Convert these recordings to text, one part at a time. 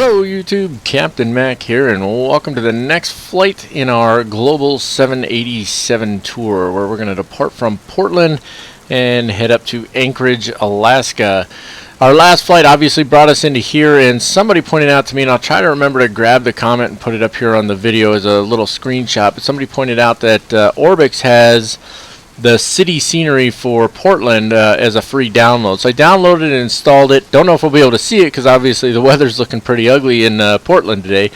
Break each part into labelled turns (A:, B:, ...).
A: Hello YouTube, Captain Mac here, and welcome to the next flight in our Global 787 tour, where we're going to depart from Portland and head up to Anchorage, Alaska. Our last flight obviously brought us into here, and somebody pointed out to me, and I'll try to remember to grab the comment and put it up here on the video as a little screenshot, but somebody pointed out that Orbix has the city scenery for Portland as a free download. So I downloaded and installed it. Don't know if we'll be able to see it because obviously the weather's looking pretty ugly in Portland today,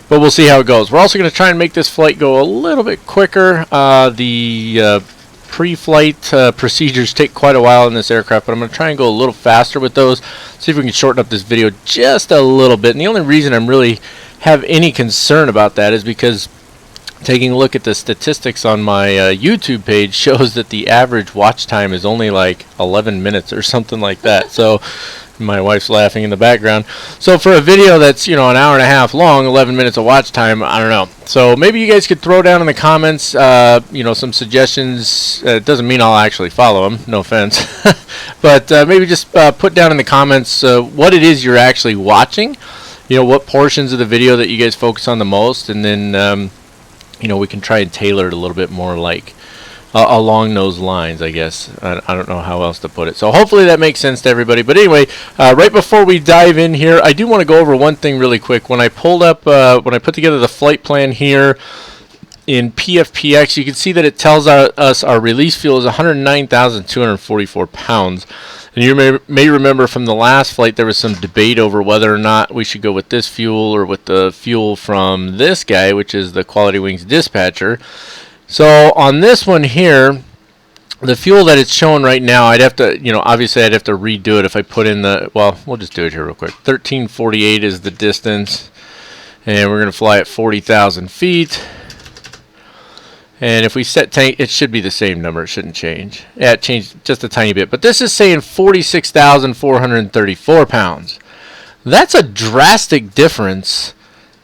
A: but we'll see how it goes. We're also going to try and make this flight go a little bit quicker. The pre-flight procedures take quite a while in this aircraft, but I'm going to try and go a little faster with those. See if we can shorten up this video just a little bit. And the only reason I'm really have any concern about that is because taking a look at the statistics on my YouTube page shows that the average watch time is only like 11 minutes or something like that. So my wife's laughing in the background. So for a video that's, you know, an hour and a half long, 11 minutes of watch time, I don't know. So maybe you guys could throw down in the comments, you know, some suggestions. It doesn't mean I'll actually follow them, no offense. But maybe just put down in the comments what it is you're actually watching. You know, what portions of the video that you guys focus on the most, and then you know, we can try and tailor it a little bit more like along those lines, I guess. I don't know how else to put it. So hopefully that makes sense to everybody. But anyway, right before we dive in here, I do want to go over one thing really quick. When I pulled up, when I put together the flight plan here in PFPX, you can see that it tells us our release fuel is 109,244 pounds. And you may remember from the last flight there was some debate over whether or not we should go with this fuel or with the fuel from this guy, which is the Quality Wings dispatcher. So on this one here, the fuel that it's showing right now, I'd have to, you know, obviously I'd have to redo it if I put in the, well, we'll just do it here real quick. 1348 is the distance, and we're going to fly at 40,000 feet. And if we set tank, it should be the same number. It shouldn't change. Yeah, it changed just a tiny bit. But this is saying 46,434 pounds. That's a drastic difference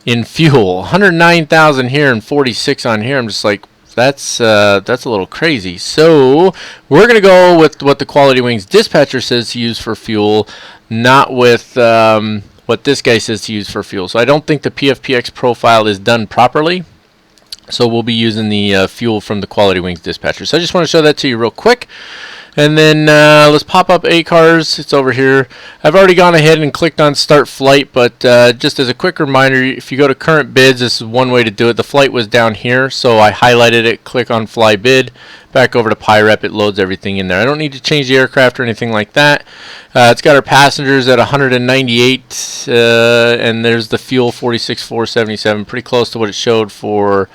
A: in fuel. 109,000 here and 46 on here. I'm just like, that's a little crazy. So we're going to go with what the Quality Wings dispatcher says to use for fuel, not with what this guy says to use for fuel. So I don't think the PFPX profile is done properly. So we'll be using the fuel from the Quality Wings dispatcher. So I just want to show that to you real quick. And then let's pop up ACARS. It's over here. I've already gone ahead and clicked on Start Flight, but just as a quick reminder, if you go to Current Bids, this is one way to do it. The flight was down here, so I highlighted it, click on Fly Bid, back over to PyRep. It loads everything in there. I don't need to change the aircraft or anything like that. It's got our passengers at 198, and there's the fuel 46,477, pretty close to what it showed for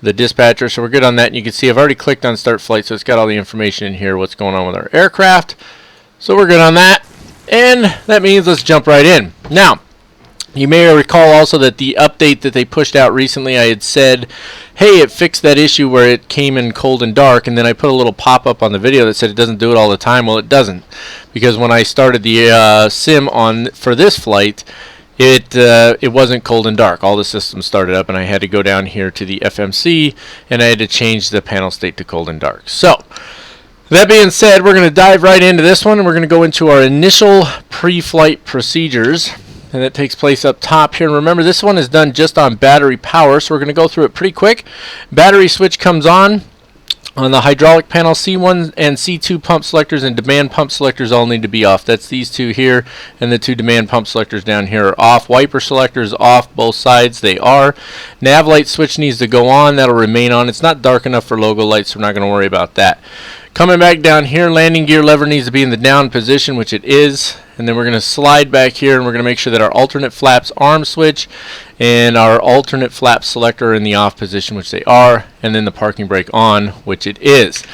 A: the dispatcher, so we're good on that. And you can see I've already clicked on Start Flight, so it's got all the information in here, what's going on with our aircraft. So we're good on that, and that means let's jump right in. Now, you may recall also that the update that they pushed out recently, I had said, hey, it fixed that issue where it came in cold and dark, and then I put a little pop-up on the video that said it doesn't do it all the time. Well, it doesn't, because when I started the sim on for this flight, it wasn't cold and dark. All the systems started up, and I had to go down here to the FMC, and I had to change the panel state to cold and dark. So that being said, we're going to dive right into this one, and we're going to go into our initial pre-flight procedures, and that takes place up top here. And remember, this one is done just on battery power, so we're going to go through it pretty quick. Battery switch comes on the hydraulic panel. C1 and C2 pump selectors and demand pump selectors all need to be off. That's these two here, and the two demand pump selectors down here are off. Wiper selectors off, both sides they are. Nav light switch needs to go on. That'll remain on. It's not dark enough for logo lights, so we're not going to worry about that. Coming back down here, landing gear lever needs to be in the down position, which it is. And then we're going to slide back here, and we're going to make sure that our alternate flaps arm switch and our alternate flap selector are in the off position, which they are, and then the parking brake on, which it is.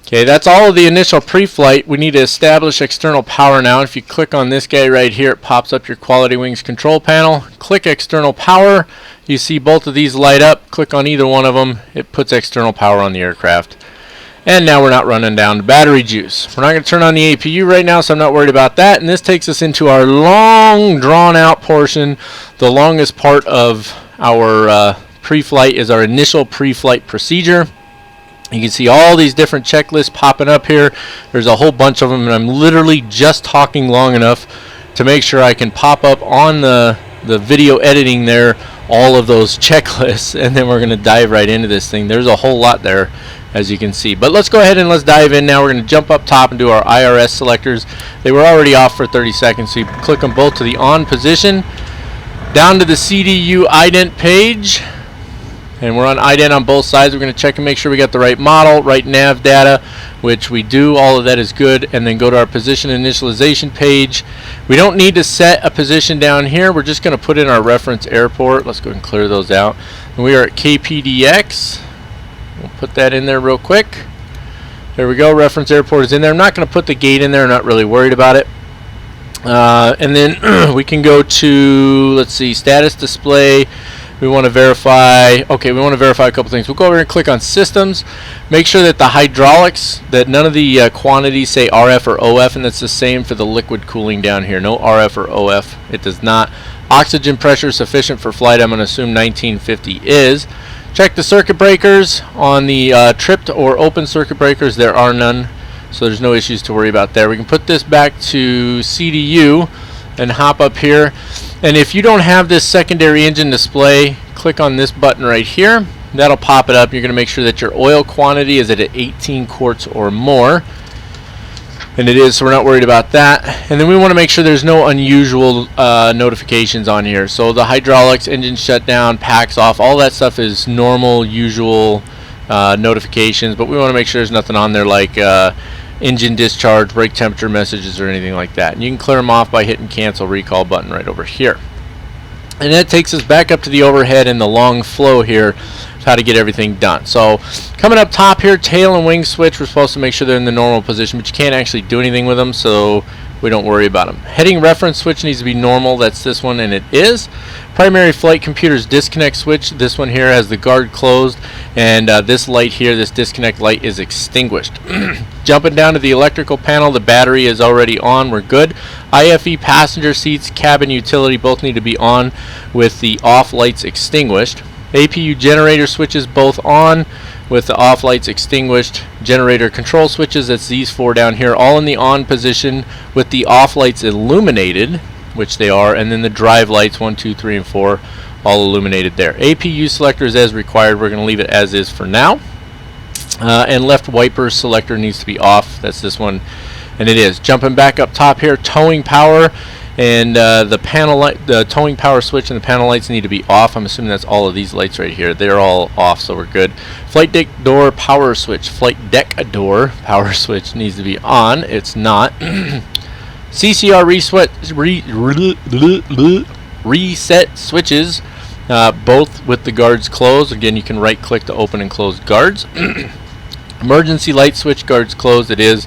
A: Okay, that's all of the initial pre-flight. We need to establish external power now. If you click on this guy right here, it pops up your Quality Wings control panel. Click external power. You see both of these light up. Click on either one of them. It puts external power on the aircraft. And now we're not running down to battery juice. We're not going to turn on the APU right now, so I'm not worried about that. And this takes us into our long, drawn-out portion. The longest part of our pre-flight is our initial pre-flight procedure. You can see all these different checklists popping up here. There's a whole bunch of them, and I'm literally just talking long enough to make sure I can pop up on the the video editing there, all of those checklists, and then we're going to dive right into this thing. There's a whole lot there, as you can see. But let's go ahead and let's dive in now. We're going to jump up top and do our IRS selectors. They were already off for 30 seconds, so you click them both to the on position. Down to the CDU ident page. And we're on ident on both sides. We're going to check and make sure we got the right model, right nav data, which we do. All of that is good. And then go to our position initialization page. We don't need to set a position down here. We're just going to put in our reference airport. Let's go ahead and clear those out. And we are at KPDX. We'll put that in there real quick. There we go. Reference airport is in there. I'm not going to put the gate in there. I'm not really worried about it. And then we can go to, let's see, status display. We want to verify, okay, we want to verify a couple things. We'll go over and click on systems. Make sure that the hydraulics, that none of the quantities say RF or OF, and that's the same for the liquid cooling down here. No RF or OF. It does not. Oxygen pressure sufficient for flight. I'm going to assume 1950 is. Check the circuit breakers. On the tripped or open circuit breakers, there are none, so there's no issues to worry about there. We can put this back to CDU and hop up here. And if you don't have this secondary engine display, click on this button right here. That'll pop it up. You're going to make sure that your oil quantity is at 18 quarts or more. And it is, so we're not worried about that. And then we want to make sure there's no unusual notifications on here. So the hydraulics, engine shutdown, packs off, all that stuff is normal, usual notifications. But we want to make sure there's nothing on there like engine discharge, brake temperature messages, or anything like that. And you can clear them off by hitting cancel recall button right over here. And that takes us back up to the overhead and the long flow here of how to get everything done. So coming up top here, tail and wing switch, we're supposed to make sure they're in the normal position, but you can't actually do anything with them, so we don't worry about them. Heading reference switch needs to be normal. That's this one, and it is. Primary flight computer's disconnect switch, this one here has the guard closed, and this light here, this disconnect light, is extinguished. Jumping down to the electrical panel, the battery is already on. We're good. IFE passenger seats, cabin utility both need to be on with the off lights extinguished. APU generator switches both on with the off lights extinguished. Generator control switches, that's these four down here, all in the on position with the off lights illuminated, which they are, and then the drive lights 1, 2, 3, and 4 all illuminated there. APU selectors as required. We're going to leave it as is for now. And left wiper selector needs to be off. That's this one, and it is. Jumping back up top here, towing power and the panel light, the towing power switch and the panel lights need to be off. I'm assuming that's all of these lights right here. They're all off, so we're good. Flight deck door power switch. Flight deck door power switch needs to be on. It's not. CCR reset switches, both with the guards closed. Again, you can right click to open and close guards. Emergency light switch, guards closed. It is.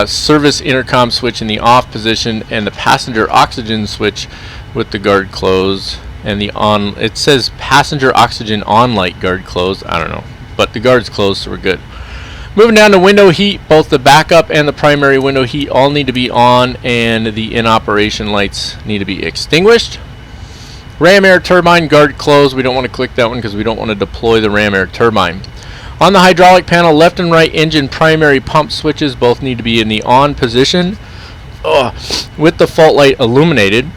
A: Service intercom switch in the off position, and the passenger oxygen switch with the guard closed and the on. It says passenger oxygen on light, guard closed. I don't know, but the guard's closed, so we're good. Moving down to window heat, both the backup and the primary window heat all need to be on, and the in operation lights need to be extinguished. Ram air turbine, guard closed. We don't want to click that one because we don't want to deploy the ram air turbine. On the hydraulic panel, left and right engine primary pump switches both need to be in the on position with the fault light illuminated.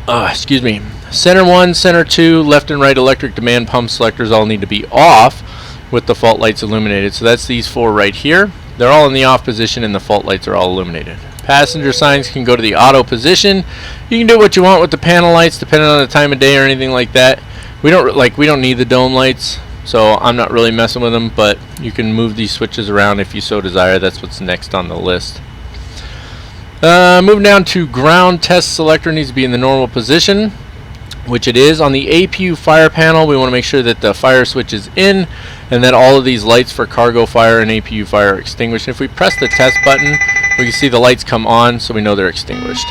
A: Excuse me. Center 1, center 2, left and right electric demand pump selectors all need to be off with the fault lights illuminated. So that's these four right here. They're all in the off position and the fault lights are all illuminated. Passenger signs can go to the auto position. You can do what you want with the panel lights depending on the time of day or anything like that. We don't need the dome lights, so I'm not really messing with them, but you can move these switches around if you so desire. That's what's next on the list. Moving down to ground test selector needs to be in the normal position, which it is. On the APU fire panel, we want to make sure that the fire switch is in and that all of these lights for cargo fire and APU fire are extinguished. If we press the test button, we can see the lights come on, so we know they're extinguished.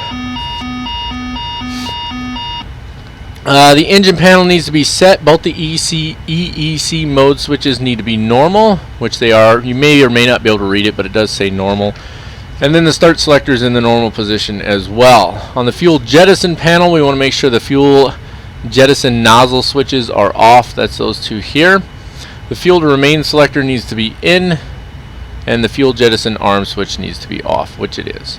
A: The engine panel needs to be set. Both the EEC mode switches need to be normal, which they are. You may or may not be able to read it, but it does say normal. And then the start selector is in the normal position as well. On the fuel jettison panel, we want to make sure the fuel jettison nozzle switches are off. That's those two here. The fuel to remain selector needs to be in, and the fuel jettison arm switch needs to be off, which it is.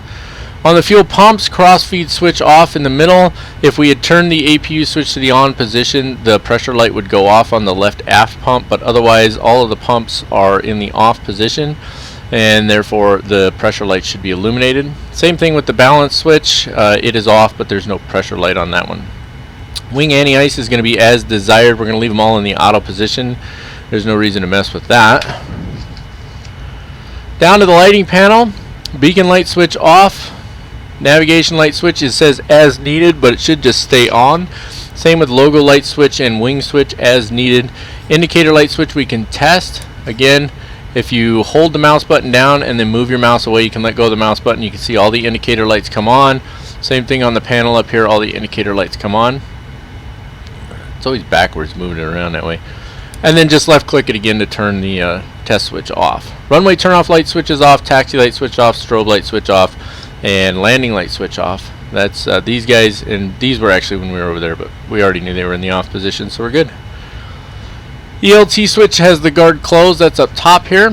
A: On the fuel pumps, crossfeed switch off in the middle. If we had turned the APU switch to the on position, the pressure light would go off on the left aft pump, but otherwise all of the pumps are in the off position, and therefore the pressure light should be illuminated. Same thing with the balance switch. It is off, but there's no pressure light on that one. Wing anti-ice is going to be as desired. We're going to leave them all in the auto position. There's no reason to mess with that. Down to the lighting panel. Beacon light switch off. Navigation light switch, it says as needed, but it should just stay on. Same with logo light switch and wing switch, as needed. Indicator light switch we can test. Again, if you hold the mouse button down and then move your mouse away, you can let go of the mouse button. You can see all the indicator lights come on. Same thing on the panel up here, all the indicator lights come on. It's always backwards moving it around that way. And then just left click it again to turn the test switch off. Runway turn off light switch is off, taxi light switch off, strobe light switch off, and landing light switch off. That's these guys, and these were actually when we were over there, but we already knew they were in the off position, so we're good. ELT switch has the guard closed, that's up top here.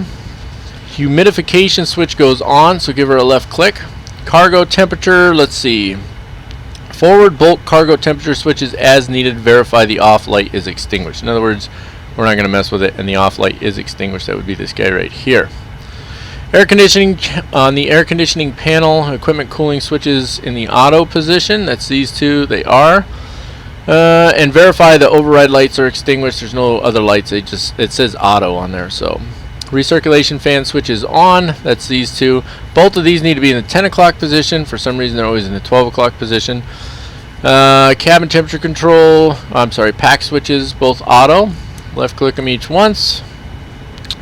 A: Humidification switch goes on, so give her a left click. Cargo temperature, let's see. Forward bulk cargo temperature switches as needed, verify the off light is extinguished. In other words, we're not going to mess with it, and the off light is extinguished. That would be this guy right here. Air conditioning, on the air conditioning panel, equipment cooling switches in the auto position. That's these two, they are. And verify the override lights are extinguished. There's no other lights, it says auto on there. So recirculation fan switch is on, that's these two. Both of these need to be in the 10 o'clock position. For some reason they're always in the 12 o'clock position. Cabin temperature control, PAC switches, both auto. Left click them each once.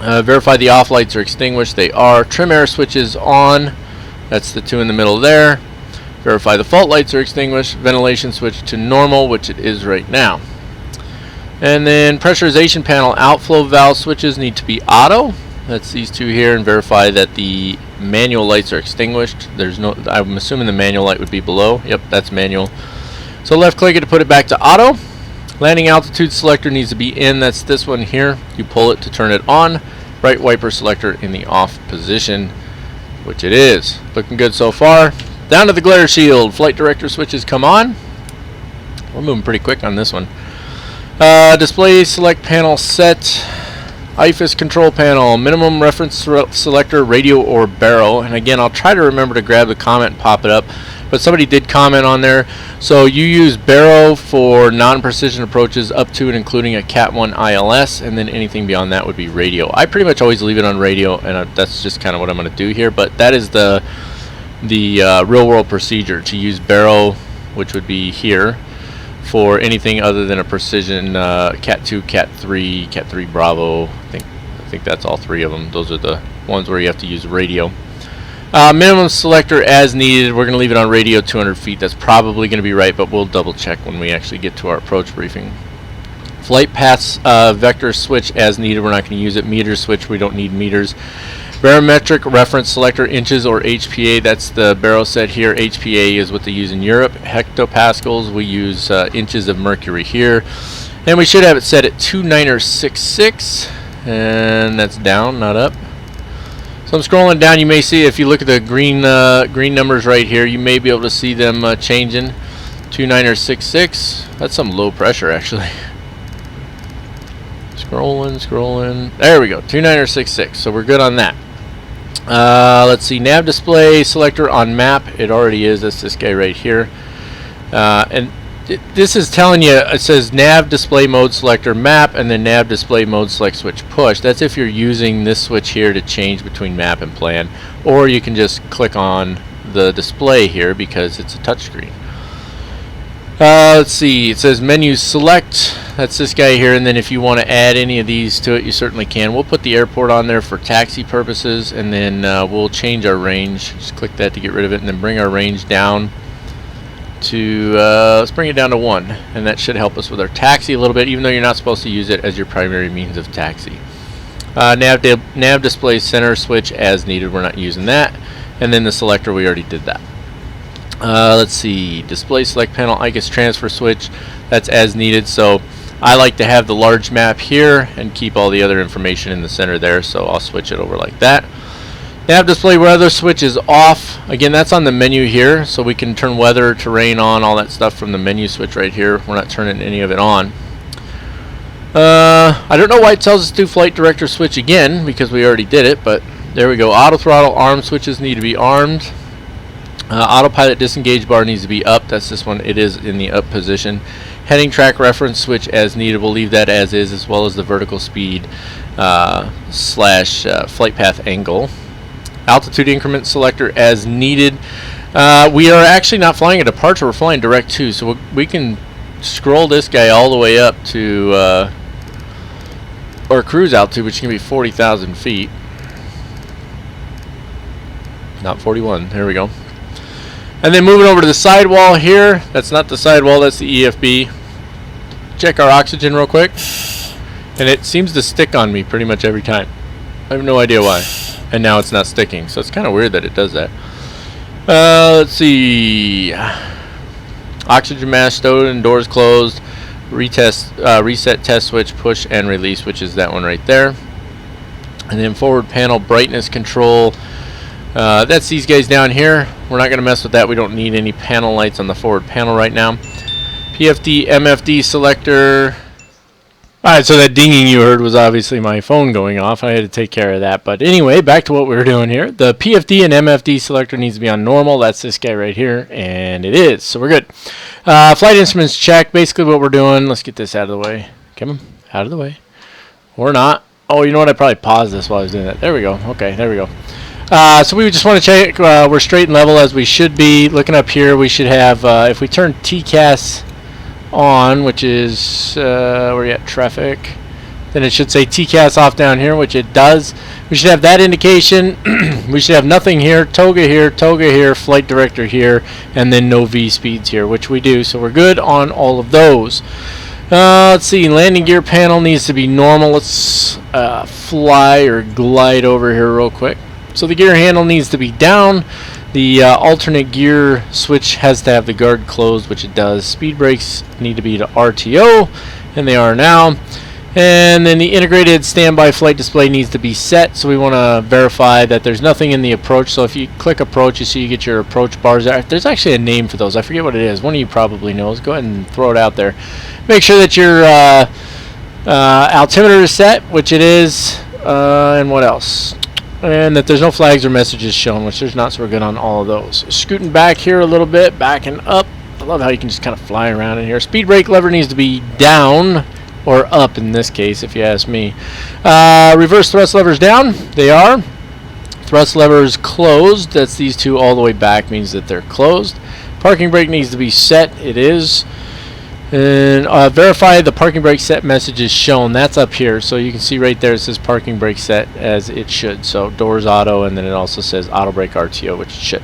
A: Verify the off lights are extinguished. They are. Trim air switches on. That's the two in the middle there. Verify the fault lights are extinguished. Ventilation switch to normal, which it is right now. And then pressurization panel outflow valve switches need to be auto. That's these two here, and verify that the manual lights are extinguished. There's no, I'm assuming the manual light would be below. Yep, that's manual. So left click it to put it back to auto. Landing altitude selector needs to be in. That's this one here. You pull it to turn it on. Right wiper selector in the off position, which it is. Looking good so far. Down to the glare shield. Flight director switches come on. We're moving pretty quick on this one. Display select panel set. IFAS control panel. Minimum reference selector, radio or barrel. And again, I'll try to remember to grab the comment and pop it up. But somebody did comment on there. So you use Barrow for non-precision approaches up to and including a Cat 1 ILS, and then anything beyond that would be radio. I pretty much always leave it on radio, and that's just kind of what I'm going to do here. But that is the real-world procedure, to use Barrow, which would be here, for anything other than a precision Cat 2, Cat 3, Cat 3 Bravo. I think that's all three of them. Those are the ones where you have to use radio. Minimum selector as needed. We're going to leave it on radio 200 feet. That's probably going to be right, but we'll double check when we actually get to our approach briefing. Flight paths vector switch as needed. We're not going to use it. Meter switch, we don't need meters. Barometric reference selector inches or HPA. That's the Barrow set here. HPA is what they use in Europe. Hectopascals, we use inches of mercury here. And we should have it set at 2966. And that's down, not up. So I'm scrolling down. You may see, if you look at the green numbers right here, you may be able to see them changing. 2966. That's some low pressure actually. Scrolling. There we go. 2966. So we're good on that. Let's see. Nav display selector on map. It already is. That's this guy right here. And this is telling you, it says nav display mode selector map, and then nav display mode select switch push. That's if you're using this switch here to change between map and plan, or you can just click on the display here because it's a touchscreen. Let's see, it says menu select. That's this guy here, and then if you want to add any of these to it, you certainly can. We'll put the airport on there for taxi purposes, and then we'll change our range. Just click that to get rid of it, and then bring our range down to let's bring it down to 1, and that should help us with our taxi a little bit, even though you're not supposed to use it as your primary means of taxi. Nav display center switch as needed. We're not using that. And then the selector, we already did that. Let's see, display select panel ICAS transfer switch, that's as needed. So I like to have the large map here and keep all the other information in the center there, so I'll switch it over like that. Nav display weather switch is off. Again, that's on the menu here, so we can turn weather, terrain on, all that stuff from the menu switch right here. We're not turning any of it on. I don't know why it tells us to do flight director switch again, because we already did it, but there we go. Auto throttle arm switches need to be armed. Autopilot disengage bar needs to be up. That's this one. It is in the up position. Heading track reference switch as needed. We'll leave that as well as the vertical speed slash flight path angle. Altitude increment selector as needed. We are actually not flying a departure, we're flying direct to, so we can scroll this guy all the way up to our cruise altitude, which can be 40,000 feet. Not 41, there we go. And then moving over to the sidewall here, that's not the sidewall, that's the EFB. Check our oxygen real quick, and it seems to stick on me pretty much every time. I have no idea why. And now it's not sticking, so it's kind of weird that it does that. Let's see. Oxygen mask stowed and doors closed. Reset test switch, push and release, which is that one right there. And then forward panel brightness control. That's these guys down here. We're not going to mess with that. We don't need any panel lights on the forward panel right now. PFD, MFD selector. Alright, so that dinging you heard was obviously my phone going off. I had to take care of that. But anyway, back to what we were doing here. The PFD and MFD selector needs to be on normal. That's this guy right here, and it is. So we're good. Flight instruments check. Basically what we're doing, let's get this out of the way. Come on, out of the way. Or not. Oh, you know what? I probably paused this while I was doing that. There we go. Okay, there we go. So we just want to check we're straight and level as we should be. Looking up here, we should have, if we turn TCAS on, which is where are you at, traffic, then it should say TCAS off down here, which it does. We should have that indication. We should have nothing here, toga here, flight director here, and then no V speeds here, which we do, so we're good on all of those. Let's see, landing gear panel needs to be normal. Let's fly or glide over here real quick. So the gear handle needs to be down. The alternate gear switch has to have the guard closed, which it does. Speed brakes need to be to RTO, and they are now. And then the integrated standby flight display needs to be set, so we want to verify that there's nothing in the approach. So if you click approach, you see you get your approach bars there. There's actually a name for those. I forget what it is. One of you probably knows. Go ahead and throw it out there. Make sure that your altimeter is set, which it is, and what else? And that there's no flags or messages shown, which there's not, so we're good on all of those. Scooting back here a little bit, backing up. I love how you can just kind of fly around in here. Speed brake lever needs to be down, or up in this case, if you ask me. Reverse thrust levers down. They are. Thrust levers closed. That's these two all the way back, means that they're closed. Parking brake needs to be set. It is. And verify the parking brake set message is shown. That's up here, so you can see right there it says parking brake set as it should. So doors auto, and then it also says auto brake RTO, which it should.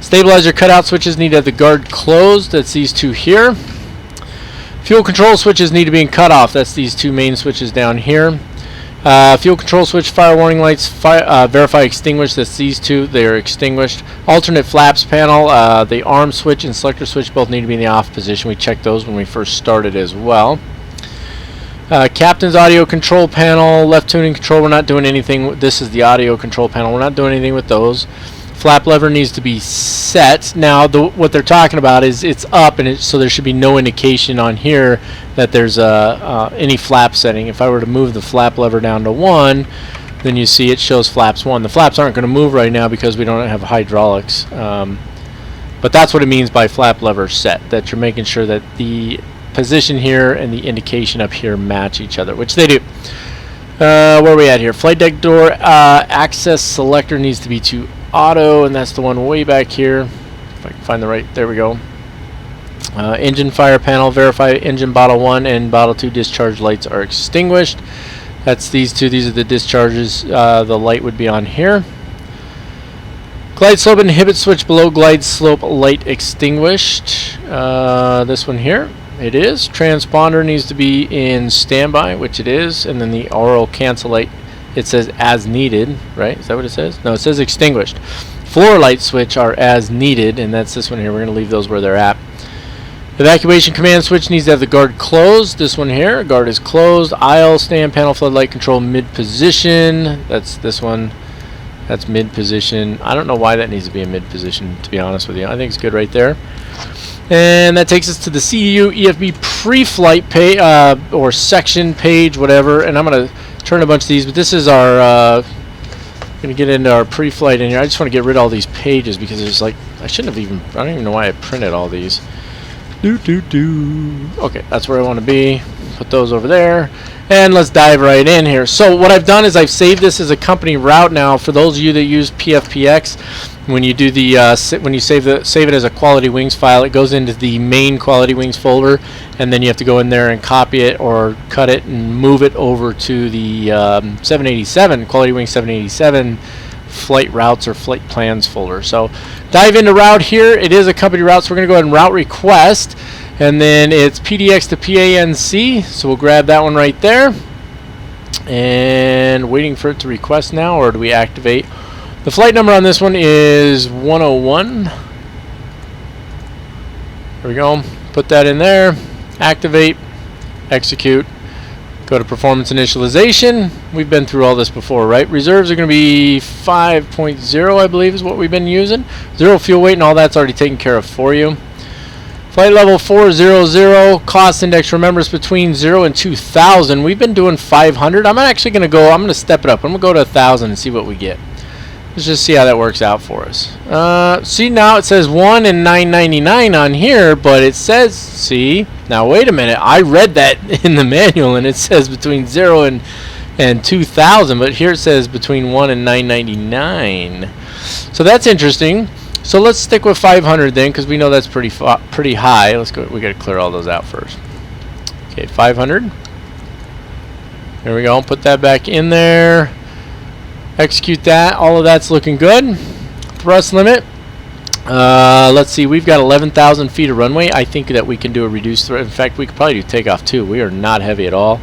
A: Stabilizer cutout switches need to have the guard closed. That's these two here. Fuel control switches need to be in cutoff. That's these two main switches down here. Fuel control switch, fire warning lights, verify extinguished. That's these two. They are extinguished. Alternate flaps panel, the arm switch and selector switch both need to be in the off position. We checked those when we first started as well. Captain's audio control panel, left tuning control. We're not doing anything. This is the audio control panel. We're not doing anything with those. Flap lever needs to be set. Now, what they're talking about is it's up, and so there should be no indication on here that there's any flap setting. If I were to move the flap lever down to 1, then you see it shows flaps 1. The flaps aren't going to move right now because we don't have hydraulics. But that's what it means by flap lever set, that you're making sure that the position here and the indication up here match each other, which they do. Where are we at here? Flight deck door access selector needs to be to auto, and that's the one way back here. If I can find the right, there we go. Engine fire panel, verify engine bottle 1 and bottle 2 discharge lights are extinguished. That's these two. These are the discharges. The light would be on here. Glide slope inhibit switch below glide slope light extinguished. This one here. It is. Transponder needs to be in standby, which it is, and then the aural cancel light, it says as needed, right? Is that what it says? No, it says extinguished. Floor light switch are as needed, and that's this one here. We're going to leave those where they're at. Evacuation command switch needs to have the guard closed. This one here, guard is closed. Aisle stand panel floodlight control mid position. That's this one. That's mid position. I don't know why that needs to be in mid position, to be honest with you. I think it's good right there. And that takes us to the CEU EFB pre-flight page, or section page, whatever. And I'm going to turn a bunch of these, but this is our, going to get into our pre-flight in here. I just want to get rid of all these pages because it's like, I shouldn't have even, I don't even know why I printed all these. Okay, that's where I want to be. Put those over there. And let's dive right in here. So what I've done is I've saved this as a company route now. For those of you that use PFPX, when you do the when you save it as a Quality Wings file, it goes into the main Quality Wings folder, and then you have to go in there and copy it or cut it and move it over to the 787 Quality Wings 787 flight routes or flight plans folder. So dive into route here. It is a company route, so we're going to go ahead and route request. And then it's PDX to PANC, so we'll grab that one right there. And waiting for it to request now, or do we activate? The flight number on this one is 101. There we go. Put that in there. Activate. Execute. Go to performance initialization. We've been through all this before, right? Reserves are going to be 5.0, I believe, is what we've been using. 0 fuel weight and all that's already taken care of for you. Flight level 400, cost index, remember, it's between 0 and 2,000. We've been doing 500. I'm actually going to go, I'm going to step it up. I'm going to go to 1,000 and see what we get. Let's just see how that works out for us. See, now it says 1 and 999 on here, but it says, see, now wait a minute. I read that in the manual and it says between 0 and 2,000, but here it says between 1 and 999. So that's interesting. So let's stick with 500 then, because we know that's pretty high. Let's go. We got to clear all those out first. Okay, 500. There we go. Put that back in there. Execute that. All of that's looking good. Thrust limit. Let's see. We've got 11,000 feet of runway. I think that we can do a reduced thrust. In fact, we could probably do takeoff 2. We are not heavy at all.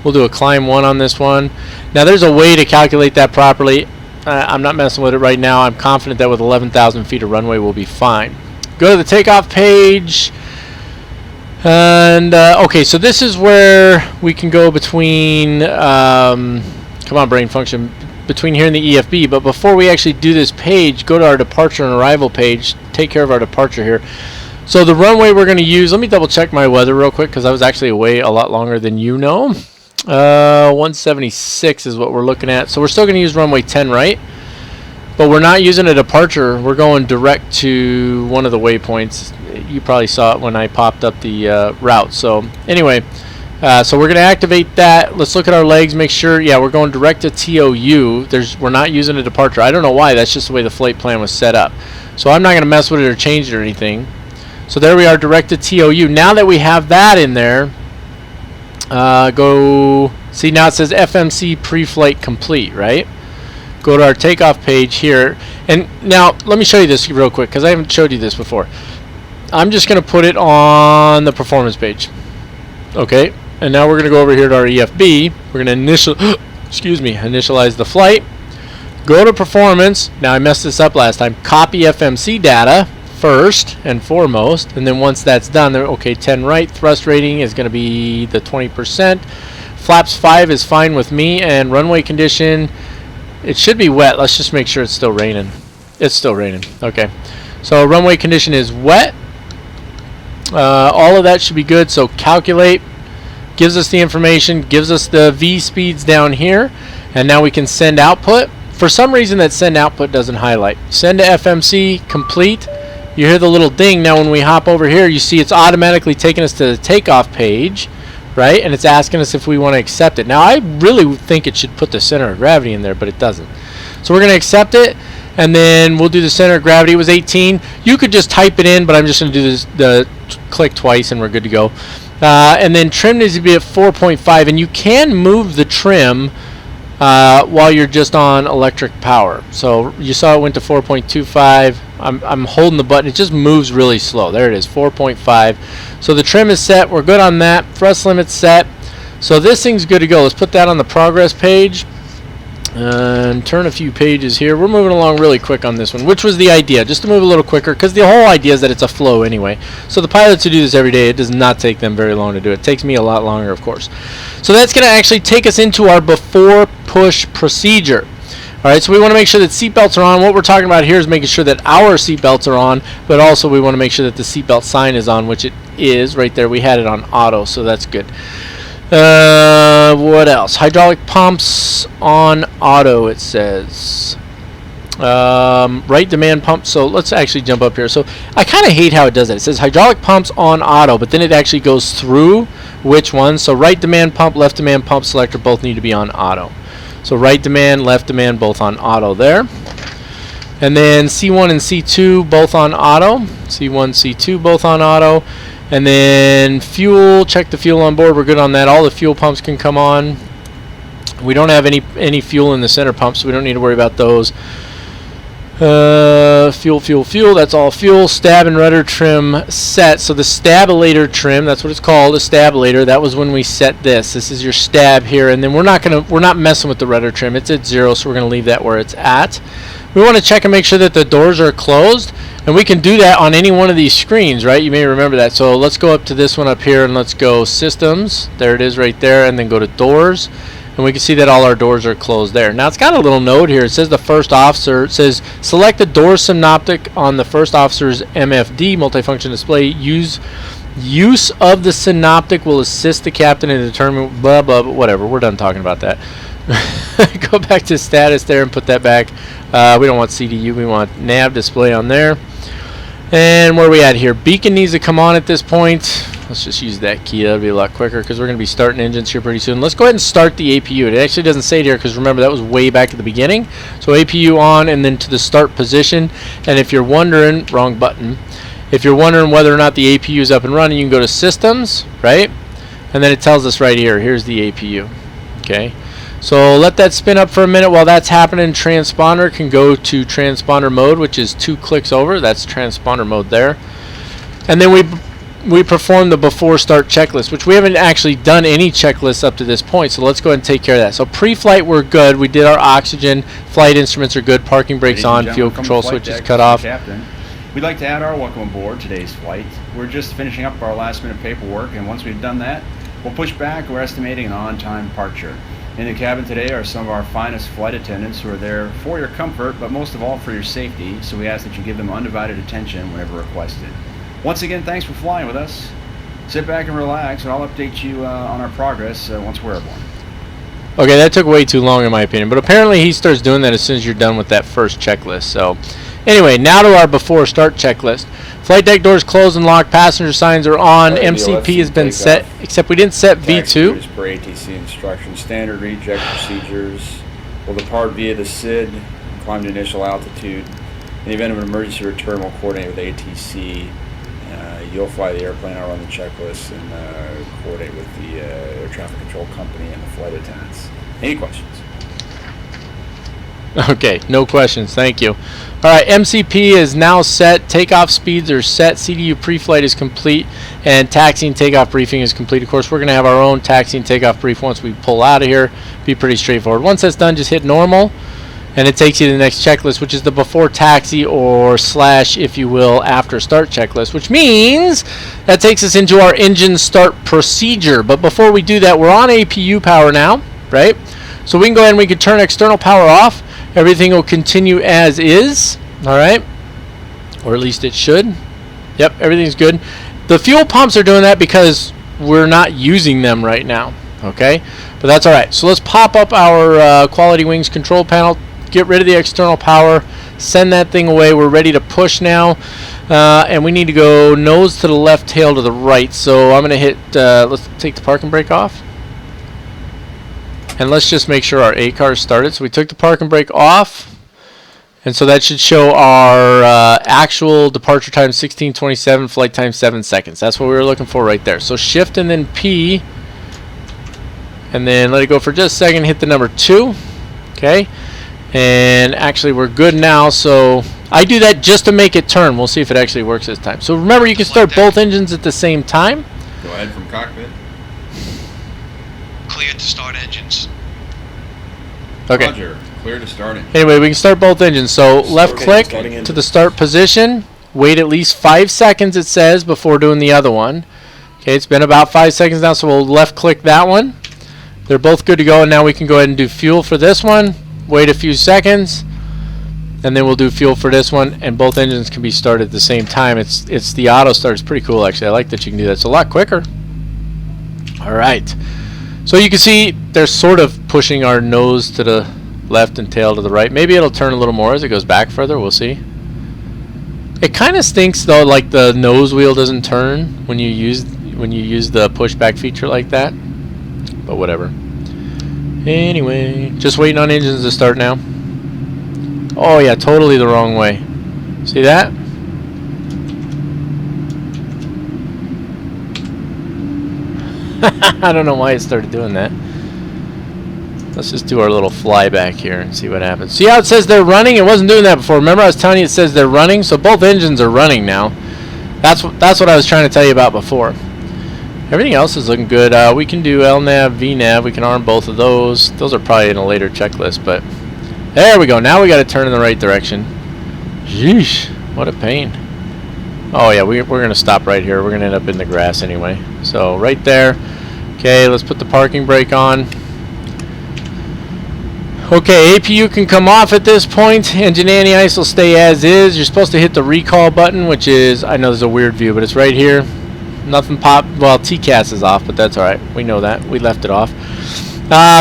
A: We'll do a climb 1 on this one. Now, there's a way to calculate that properly. I'm not messing with it right now. I'm confident that with 11,000 feet of runway we'll be fine. Go to the takeoff page. And, okay, so this is where we can go between, come on, brain function, between here and the EFB. But before we actually do this page, go to our departure and arrival page. Take care of our departure here. So the runway we're going to use, let me double check my weather real quick because I was actually away a lot longer than you know. 176 is what we're looking at. So we're still going to use runway 10, right? But we're not using a departure. We're going direct to one of the waypoints. You probably saw it when I popped up the route. So anyway, so we're going to activate that. Let's look at our legs, make sure. Yeah, we're going direct to TOU. We're not using a departure. I don't know why. That's just the way the flight plan was set up. So I'm not going to mess with it or change it or anything. So there we are, direct to TOU. Now that we have that in there, go, see, now it says FMC pre-flight complete, right? Go to our takeoff page here. And now let me show you this real quick because I haven't showed you this before. I'm just going to put it on the performance page. Okay, and now we're going to go over here to our EFB. We're going to initialize the flight. Go to performance. Now I messed this up last time. Copy FMC data first and foremost, and then once that's done, okay, 10 right, thrust rating is going to be the 20%. Flaps 5 is fine with me, and runway condition, it should be wet. Let's just make sure it's still raining. It's still raining. Okay, so runway condition is wet. All of that should be good. So calculate, gives us the information, gives us the V speeds down here, and now we can send output. For some reason that send output doesn't highlight. Send to FMC complete. You hear the little ding. Now when we hop over here, you see it's automatically taking us to the takeoff page, right? And it's asking us if we want to accept it. Now I really think it should put the center of gravity in there, but it doesn't. So we're going to accept it, and then we'll do the center of gravity. It was 18. You could just type it in, but I'm just going to do this, click twice, and we're good to go. And then trim needs to be at 4.5, and you can move the trim while you're just on electric power. So you saw it went to 4.25. I'm holding the button. It just moves really slow. There it is, 4.5. So the trim is set. We're good on that. Thrust limit's set. So this thing's good to go. Let's put that on the progress page and turn a few pages here. We're moving along really quick on this one, which was the idea, just to move a little quicker, because the whole idea is that it's a flow anyway. So the pilots who do this every day, it does not take them very long to do it. It takes me a lot longer, of course. So that's going to actually take us into our before push procedure. Alright, so we want to make sure that seatbelts are on. What we're talking about here is making sure that our seatbelts are on, but also we want to make sure that the seatbelt sign is on, which it is right there. We had it on auto, so that's good. What else? Hydraulic pumps on auto, it says. Right demand pump. So let's actually jump up here. So I kind of hate how it does that. It says hydraulic pumps on auto, but then it actually goes through which one. So right demand pump, left demand pump selector both need to be on auto. So right demand, left demand both on auto there. And then C1 and C2 both on auto. C1, C2 both on auto. And then fuel, check the fuel on board. We're good on that. All the fuel pumps can come on. We don't have any fuel in the center pump, so we don't need to worry about those. Fuel, that's all fuel. Stab and rudder trim set. So the stabilator trim, that's what it's called, a stabilator. That was when we set this. This is your stab here, and then we're not messing with the rudder trim. It's at 0, so we're gonna leave that where it's at. We want to check and make sure that the doors are closed, and we can do that on any one of these screens, right? You may remember that. So let's go up to this one up here, and let's go systems. There it is right there, and then go to doors. And we can see that all our doors are closed there. Now it's got a little note here. It says the first officer. It says select the door synoptic on the first officer's MFD multifunction display. Use of the synoptic will assist the captain in determining blah blah blah. Whatever. We're done talking about that. Go back to status there and put that back. We don't want CDU. We want nav display on there. And where are we at here? Beacon needs to come on at this point. Let's just use that key. That'll be a lot quicker because we're going to be starting engines here pretty soon. Let's go ahead and start the APU. It actually doesn't say it here because remember that was way back at the beginning. So APU on and then to the start position. And if you're wondering, wrong button. If you're wondering whether or not the APU is up and running, you can go to systems, right? And then it tells us right here. Here's the APU. Okay. So let that spin up for a minute while that's happening. Transponder can go to transponder mode, which is 2 clicks over. That's transponder mode there. And then we perform the before start checklist, which we haven't actually done any checklists up to this point. So let's go ahead and take care of that. So pre-flight we're good. We did our oxygen. Flight instruments are good. Parking brakes on. Fuel control switch is cut off.
B: Captain. We'd like to add our welcome aboard today's flight. We're just finishing up our last minute paperwork, and once we've done that, we'll push back. We're estimating an on-time departure. In the cabin today are some of our finest flight attendants who are there for your comfort, but most of all for your safety, so we ask that you give them undivided attention whenever requested. Once again, thanks for flying with us. Sit back and relax, and I'll update you on our progress once we're airborne.
A: Okay, that took way too long in my opinion, but apparently he starts doing that as soon as you're done with that first checklist. So anyway, now to our before start checklist. Flight deck doors closed and locked. Passenger signs are on. MCP has been set, except we didn't set V2.
C: Per ATC instructions. Standard reject procedures. Will depart via the SID. Climb to initial altitude. In the event of an emergency return, we'll coordinate with ATC. You'll fly the airplane. I'll run the checklist and coordinate with the air traffic control company and the flight attendants. Any questions?
A: Okay, no questions. Thank you. Alright, MCP is now set. Takeoff speeds are set. CDU pre-flight is complete. And taxi and takeoff briefing is complete. Of course, we're going to have our own taxi and takeoff brief once we pull out of here. Be pretty straightforward. Once that's done, just hit normal. And it takes you to the next checklist, which is the before taxi or slash, if you will, after start checklist. Which means that takes us into our engine start procedure. But before we do that, we're on APU power now, right? So we can go ahead and we can turn external power off. Everything will continue as is, all right? Or at least it should. Yep, everything's good. The fuel pumps are doing that because we're not using them right now, okay? But that's all right. So let's pop up our Quality Wings control panel, get rid of the external power, send that thing away. We're ready to push now, and we need to go nose to the left, tail to the right. So I'm going to hit, let's take the parking brake off. And let's just make sure our ACAR is started. So we took the parking brake off. And so that should show our actual departure time 16:27, flight time 7 seconds. That's what we were looking for right there. So shift and then P. And then let it go for just a second. Hit the number 2. Okay. And actually we're good now. So I do that just to make it turn. We'll see if it actually works this time. So remember, you can start both engines at the same time.
C: Go ahead from cockpit.
D: Clear to start engines.
A: Okay.
C: Roger. Clear to start engines.
A: Anyway, we can start both engines. So left click to the start position. Wait at least 5 seconds, it says, before doing the other one. Okay, it's been about 5 seconds now, so we'll left click that one. They're both good to go, and now we can go ahead and do fuel for this one. wait a few seconds, and then we'll do fuel for this one, and both engines can be started at the same time. It's the auto start. It's pretty cool, actually. I like that you can do that. It's a lot quicker. All right. So you can see they're sort of pushing our nose to the left and tail to the right. Maybe it'll turn a little more as it goes back further. We'll see. It kind of stinks though, like the nose wheel doesn't turn when you use the pushback feature like that. But whatever. Anyway, just waiting on engines to start now. Oh yeah, totally the wrong way. See that? I don't know why it started doing that. Let's just do our little flyback here and see what happens. See how it says they're running? It wasn't doing that before. Remember I was telling you it says they're running? So both engines are running now. That's what I was trying to tell you about before. Everything else is looking good. We can do LNAV, VNAV. We can arm both of those. Those are probably in a later checklist, but there we go. Now we got to turn in the right direction. Yeesh, what a pain. Oh yeah, we're going to stop right here. We're going to end up in the grass anyway. So right there. Okay, let's put the parking brake on. Okay, APU can come off at this point. Engine anti-ice will stay as is. You're supposed to hit the recall button, which is, I know there's a weird view, but it's right here. Nothing pop. Well, TCAS is off, but that's all right. We know that. We left it off.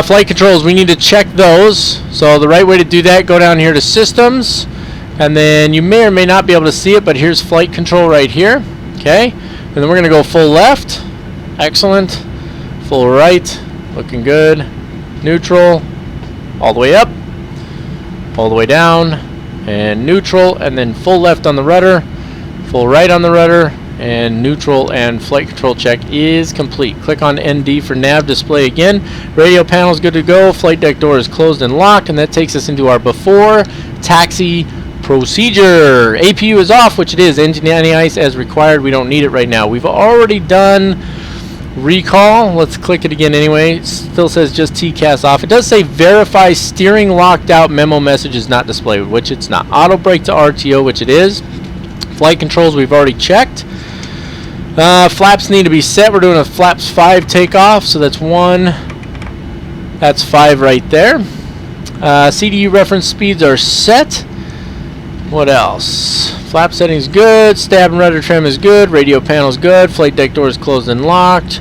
A: Flight controls, we need to check those. So the right way to do that, go down here to Systems, and then you may or may not be able to see it, but here's flight control right here. Okay, and then we're going to go full left. Excellent. Full right. Looking good. Neutral. All the way up, all the way down, and neutral, and then full left on the rudder, full right on the rudder, and neutral, and flight control check is complete. Click on ND for nav display again. Radio panel is good to go. Flight deck door is closed and locked, and that takes us into our before taxi procedure. APU is off, which it is. Engine anti-ice as required. We don't need it right now. We've already done recall. Let's click it again anyway. It still says just TCAS off. It does say verify steering locked out memo message is not displayed, which it's not. Auto brake to RTO, which it is. Flight controls we've already checked. Flaps need to be set. We're doing a flaps 5 takeoff, so that's 1. That's 5 right there. CDU reference speeds are set. What else? Flap settings good. Stab and rudder trim is good. Radio panel is good. Flight deck door is closed and locked.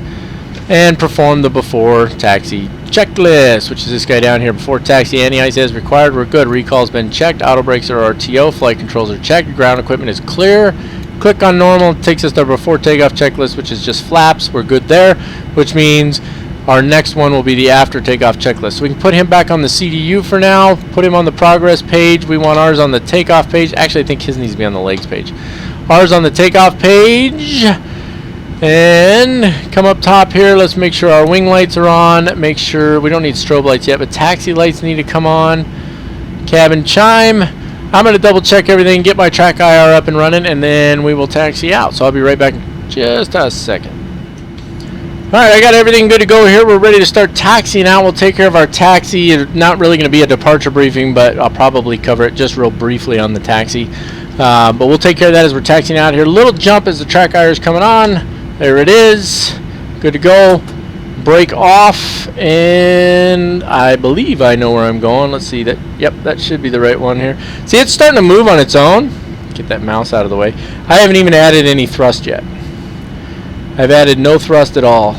A: And perform the before taxi checklist, which is this guy down here. Before taxi anti-ice as required. We're good. Recall's been checked. Auto brakes are RTO. Flight controls are checked. Ground equipment is clear. Click on normal. Takes us to our before takeoff checklist, which is just flaps. We're good there, which means our next one will be the after takeoff checklist. So we can put him back on the CDU for now. Put him on the progress page. We want ours on the takeoff page. Actually, I think his needs to be on the legs page. Ours on the takeoff page. And come up top here. Let's make sure our wing lights are on. Make sure we don't need strobe lights yet, but taxi lights need to come on. Cabin chime. I'm going to double check everything, get my track IR up and running, and then we will taxi out. So I'll be right back in just a second. Alright, I got everything good to go here. We're ready to start taxiing out. We'll take care of our taxi. It's not really going to be a departure briefing, but I'll probably cover it just real briefly on the taxi. But we'll take care of that as we're taxiing out here. Little jump as the track IR is coming on. There it is. Good to go. Brake off, and I believe I know where I'm going. Let's see that. Yep, that should be the right one here. See, it's starting to move on its own. Get that mouse out of the way. I haven't even added any thrust yet. I've added no thrust at all,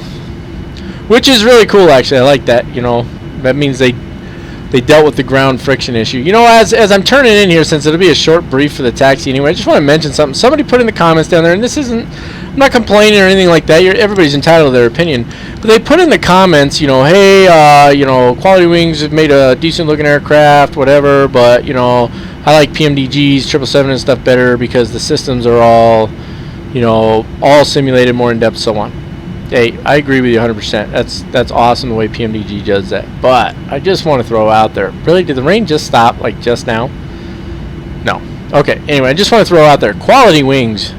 A: which is really cool actually. I like that. You know, that means they dealt with the ground friction issue. You know, as I'm turning in here, since it'll be a short brief for the taxi anyway, I just want to mention something. Somebody put in the comments down there, and this isn't, I'm not complaining or anything like that. Everybody's entitled to their opinion, but they put in the comments, you know, hey, you know, Quality Wings have made a decent looking aircraft, whatever, but you know, I like PMDGs, 777 and stuff better because the systems are all, you know, all simulated, more in depth, so on. Hey, I agree with you 100%. That's awesome the way PMDG does that. But I just want to throw out there, really, did the rain just stop like just now? No. Okay, anyway, I just want to throw out there, Quality Wings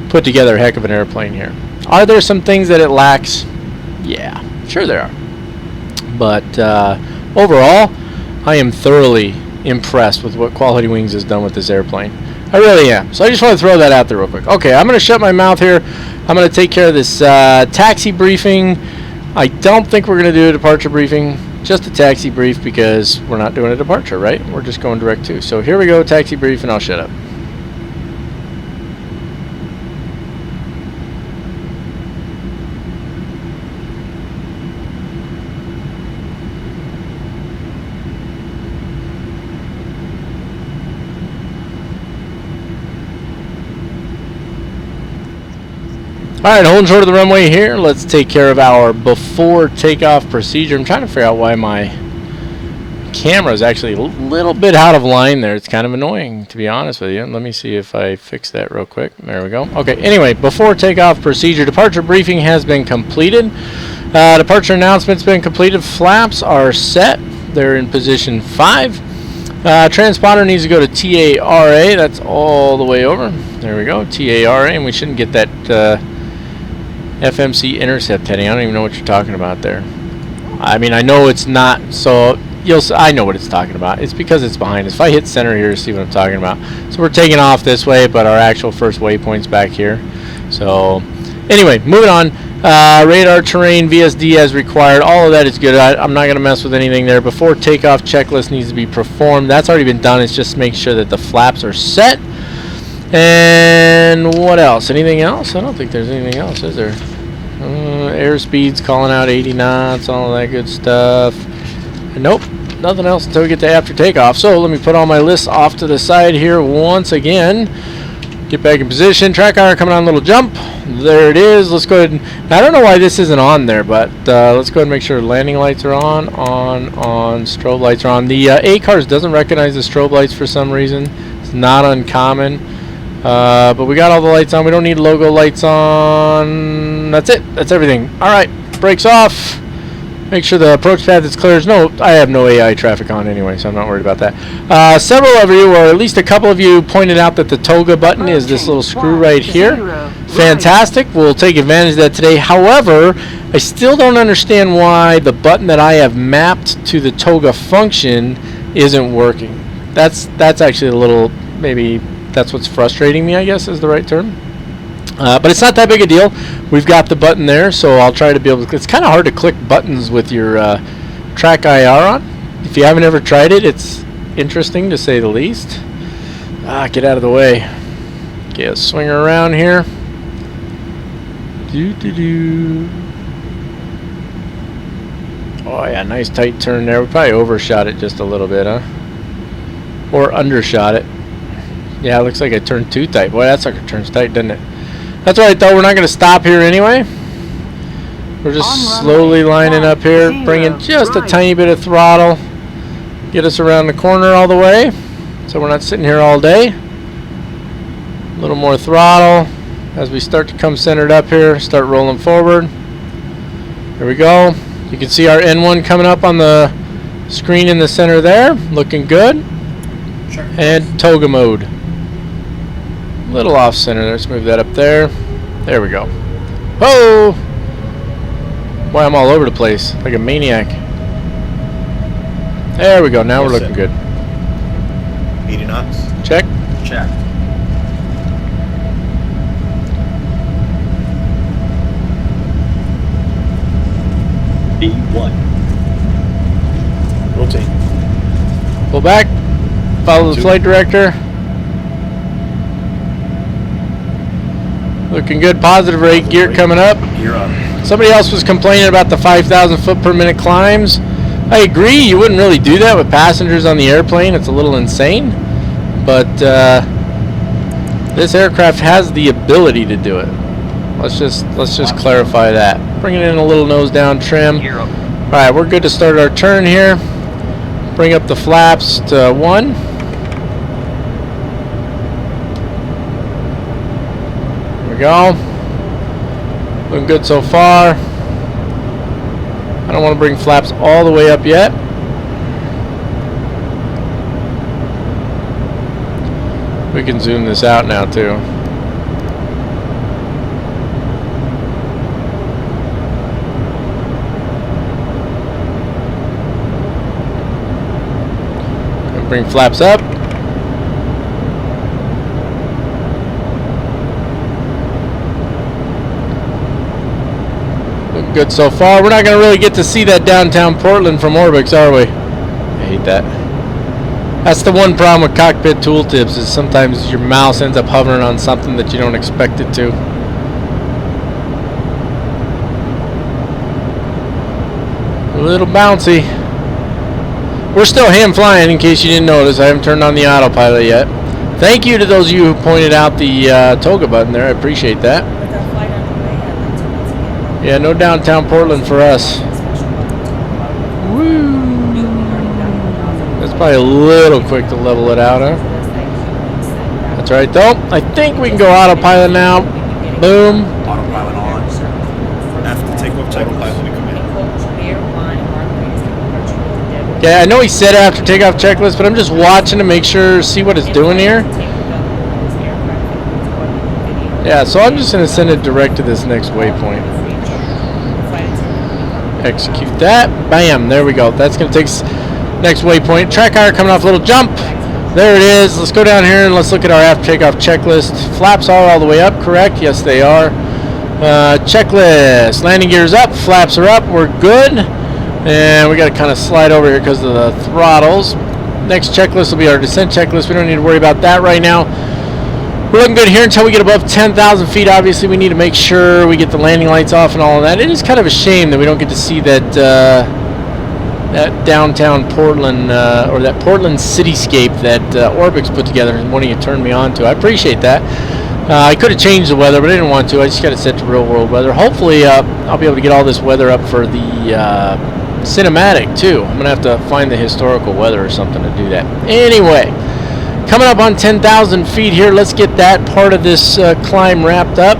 A: put together a heck of an airplane here. Are there some things that it lacks? Yeah, sure there are. But overall, I am thoroughly impressed with what Quality Wings has done with this airplane. I really am. So I just want to throw that out there real quick. Okay, I'm going to shut my mouth here. I'm going to take care of this taxi briefing. I don't think we're going to do a departure briefing. just a taxi brief because we're not doing a departure, right? We're just going direct to. So here we go, taxi brief, and I'll shut up. Alright, holding short of the runway here. Let's take care of our before takeoff procedure. I'm trying to figure out why my camera is actually a little bit out of line there. It's kind of annoying, to be honest with you. Let me see if I fix that real quick. There we go. Okay, anyway, before takeoff procedure, departure briefing has been completed. Departure announcement's been completed. Flaps are set. They're in position 5. Transponder needs to go to TARA. That's all the way over. There we go, TARA, and we shouldn't get that FMC intercept heading. I don't even know what you're talking about there. I mean, I know it's not, so I know what it's talking about. It's because it's behind us. If I hit center here, see what I'm talking about. So we're taking off this way, but our actual first waypoint's back here. So anyway, moving on. Radar terrain VSD as required. All of that is good. I'm not going to mess with anything there. Before takeoff checklist needs to be performed. That's already been done. It's just make sure that the flaps are set. And what else? Anything else? I don't think there's anything else, is there? Airspeed's calling out 80 knots, all that good stuff. And nope, nothing else until we get to after takeoff. So let me put all my lists off to the side here once again. Get back in position. Track iron coming on a little jump. There it is. Let's go ahead and, I don't know why this isn't on there, but let's go ahead and make sure landing lights are on, strobe lights are on. The ACARS doesn't recognize the strobe lights for some reason. It's not uncommon. But we got all the lights on. We don't need logo lights on. That's it. That's everything. Alright, brakes off. Make sure the approach path is clear. No, I have no AI traffic on anyway, so I'm not worried about that. Several of you, or at least a couple of you, pointed out that the toga button is this little screw right here. Fantastic. We'll take advantage of that today. However, I still don't understand why the button that I have mapped to the toga function isn't working. That's actually a little, maybe that's what's frustrating me, I guess is the right term. But it's not that big a deal. We've got the button there, so I'll try to be able to. It's kind of hard to click buttons with your track IR on. If you haven't ever tried it, it's interesting to say the least. Get out of the way. Okay, let's swing her around here. Oh yeah, nice tight turn there. We probably overshot it just a little bit, huh? Or undershot it. Yeah, it looks like I turned too tight. Boy, that sucker turns tight, doesn't it? That's alright though, we're not going to stop here anyway. We're just slowly lining up here, bringing just a tiny bit of throttle. Get us around the corner all the way, so we're not sitting here all day. A little more throttle as we start to come centered up here, start rolling forward. There we go. You can see our N1 coming up on the screen in the center there, looking good. And toga mode. Little off center. Let's move that up there. There we go. Whoa! Boy, I'm all over the place like a maniac. There we go. Now we're looking good.
D: 80 knots.
A: Check.
D: Check. B1. Rotate.
A: Pull back. Follow the flight director. Looking good. Positive rate. Gear coming up.
D: Gear up.
A: Somebody else was complaining about the 5,000 foot per minute climbs. I agree. You wouldn't really do that with passengers on the airplane. It's a little insane. But this aircraft has the ability to do it. Let's just clarify that. Bring it in a little nose down trim.
D: Gear up.
A: All right, we're good to start our turn here. Bring up the flaps to 1. Go. Looking good so far. I don't want to bring flaps all the way up yet. We can zoom this out now too. Bring flaps up. good so far. We're not going to really get to see that downtown Portland from Orbix, are we? I hate that. That's the one problem with cockpit tooltips, is sometimes your mouse ends up hovering on something that you don't expect it to. A little bouncy. We're still hand flying, in case you didn't notice. I haven't turned on the autopilot yet. Thank you to those of you who pointed out the toga button there. I appreciate that. Yeah, no downtown Portland for us. Woo! That's probably a little quick to level it out, huh? That's right, though. I think we can go autopilot now. Boom.
D: Autopilot on. After the takeoff checklist, we come in.
A: Okay, I know he said after takeoff checklist, but I'm just watching to make sure, see what it's doing here. Yeah, so I'm just going to send it direct to this next waypoint. Execute that. Bam, there we go. That's going to take us next waypoint. Track hire coming off a little jump. There it is. Let's go down here and let's look at our after takeoff checklist. Flaps are all the way up, correct? Yes, they are. Checklist. Landing gears up. Flaps are up. We're good. And we got to kind of slide over here because of the throttles. Next checklist will be our descent checklist. We don't need to worry about that right now. We're looking good here until we get above 10,000 feet. Obviously, we need to make sure we get the landing lights off and all of that. It is kind of a shame that we don't get to see that that downtown Portland or that Portland cityscape that Orbix put together and wanting to turn me on to. I appreciate that. I could have changed the weather, but I didn't want to. I just got it set to real world weather. Hopefully, I'll be able to get all this weather up for the cinematic too. I'm gonna have to find the historical weather or something to do that. Anyway, coming up on 10,000 feet here. Let's get that part of this climb wrapped up.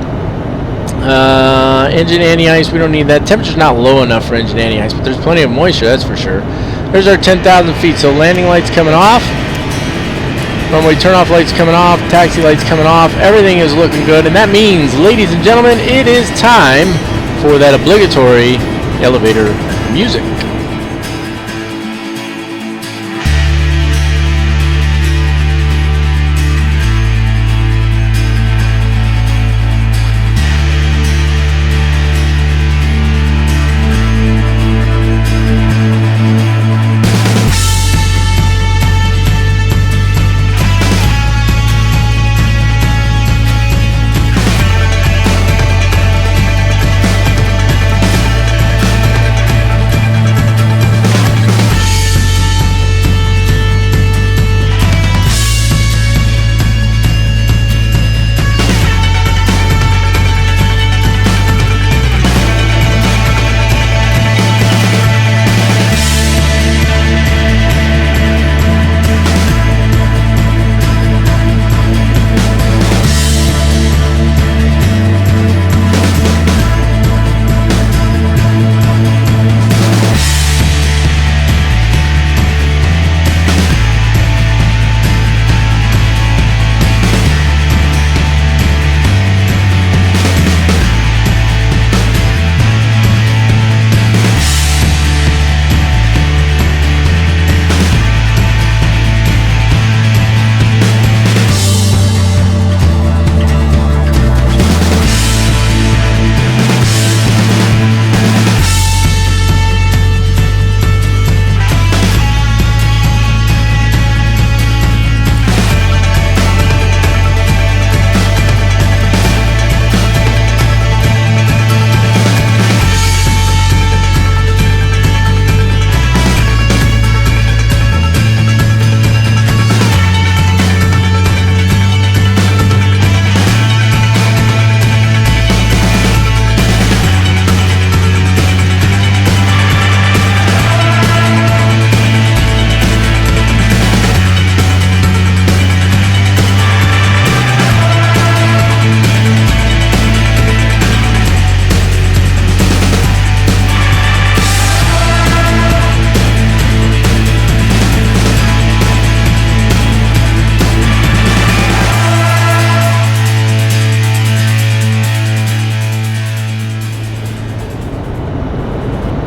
A: Engine anti-ice, we don't need that. Temperature's not low enough for engine anti-ice, but there's plenty of moisture, that's for sure. There's our 10,000 feet. So landing lights coming off. Runway turn-off lights coming off. Taxi lights coming off. Everything is looking good, and that means, ladies and gentlemen, it is time for that obligatory elevator music.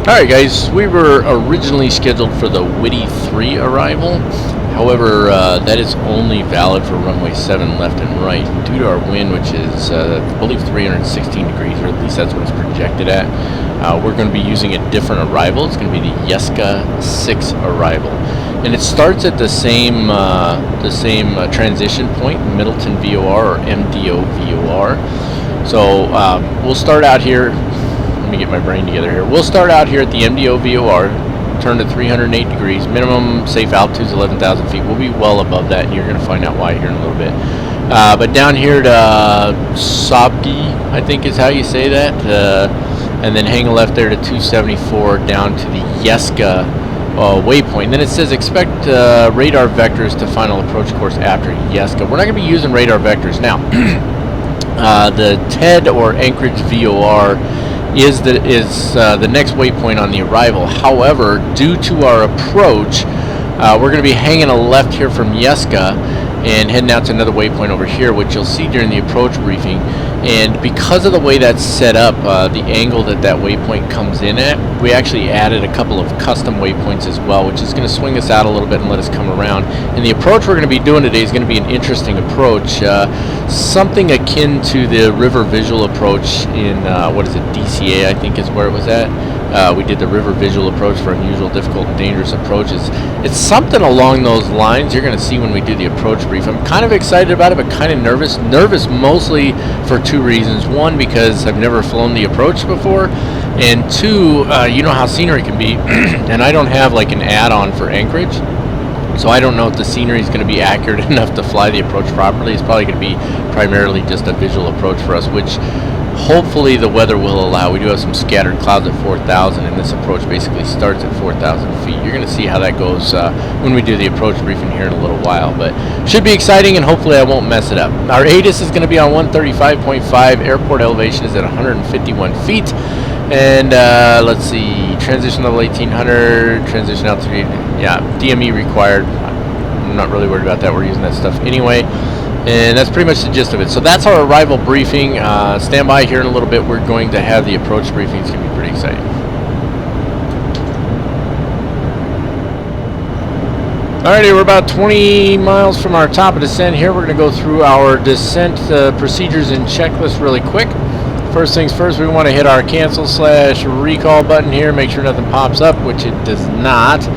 A: Alright guys, we were originally scheduled for the Witty 3 arrival. However, that is only valid for runway 7 left and right. Due to our wind, which is, I believe, 316 degrees, or at least that's what it's projected at, we're going to be using a different arrival. It's going to be the Yeska 6 arrival. And it starts at the same transition point, Middleton VOR or MDO VOR. So we'll start out here. Let me get my brain together here. We'll start out here at the MDO VOR. Turn to 308 degrees. Minimum safe altitude is 11,000 feet. We'll be well above that, and you're going to find out why here in a little bit. But down here to Sobgi, I think is how you say that, and then hang a left there to 274 down to the Yeska waypoint. Then it says expect radar vectors to final approach course after Yeska. We're not going to be using radar vectors now. The TED or Anchorage VOR is the next waypoint on the arrival. However, due to our approach, we're going to be hanging a left here from Yeska and heading out to another waypoint over here, which you'll see during the approach briefing. And because of the way that's set up, the angle that waypoint comes in at, we actually added a couple of custom waypoints as well, which is going to swing us out a little bit and let us come around. And the approach we're going to be doing today is going to be an interesting approach, something akin to the river visual approach in, what is it, DCA I think is where it was at. We did the river visual approach for unusual, difficult, and dangerous approaches. It's something along those lines you're going to see when we do the approach brief. I'm kind of excited about it, but kind of nervous. Nervous mostly for two reasons. One, because I've never flown the approach before, and two, you know how scenery can be, and I don't have like an add-on for Anchorage, so I don't know if the scenery is going to be accurate enough to fly the approach properly. It's probably going to be primarily just a visual approach for us, which hopefully the weather will allow. We do have some scattered clouds at 4,000, and this approach basically starts at 4,000 feet. You're going to see how that goes when we do the approach briefing here in a little while, but should be exciting, and hopefully I won't mess it up. Our ATIS is going to be on 135.5. Airport elevation is at 151 feet. And let's see, transition level 1800, transition altitude, yeah, DME required. I'm not really worried about that. We're using that stuff anyway. And that's pretty much the gist of it. So that's our arrival briefing. Stand by here in a little bit. We're going to have the approach briefing. It's going to be pretty exciting. Alrighty, we're about 20 miles from our top of descent here. We're going to go through our descent procedures and checklist really quick. First things first, we want to hit our cancel/recall button here. Make sure nothing pops up, which it does not.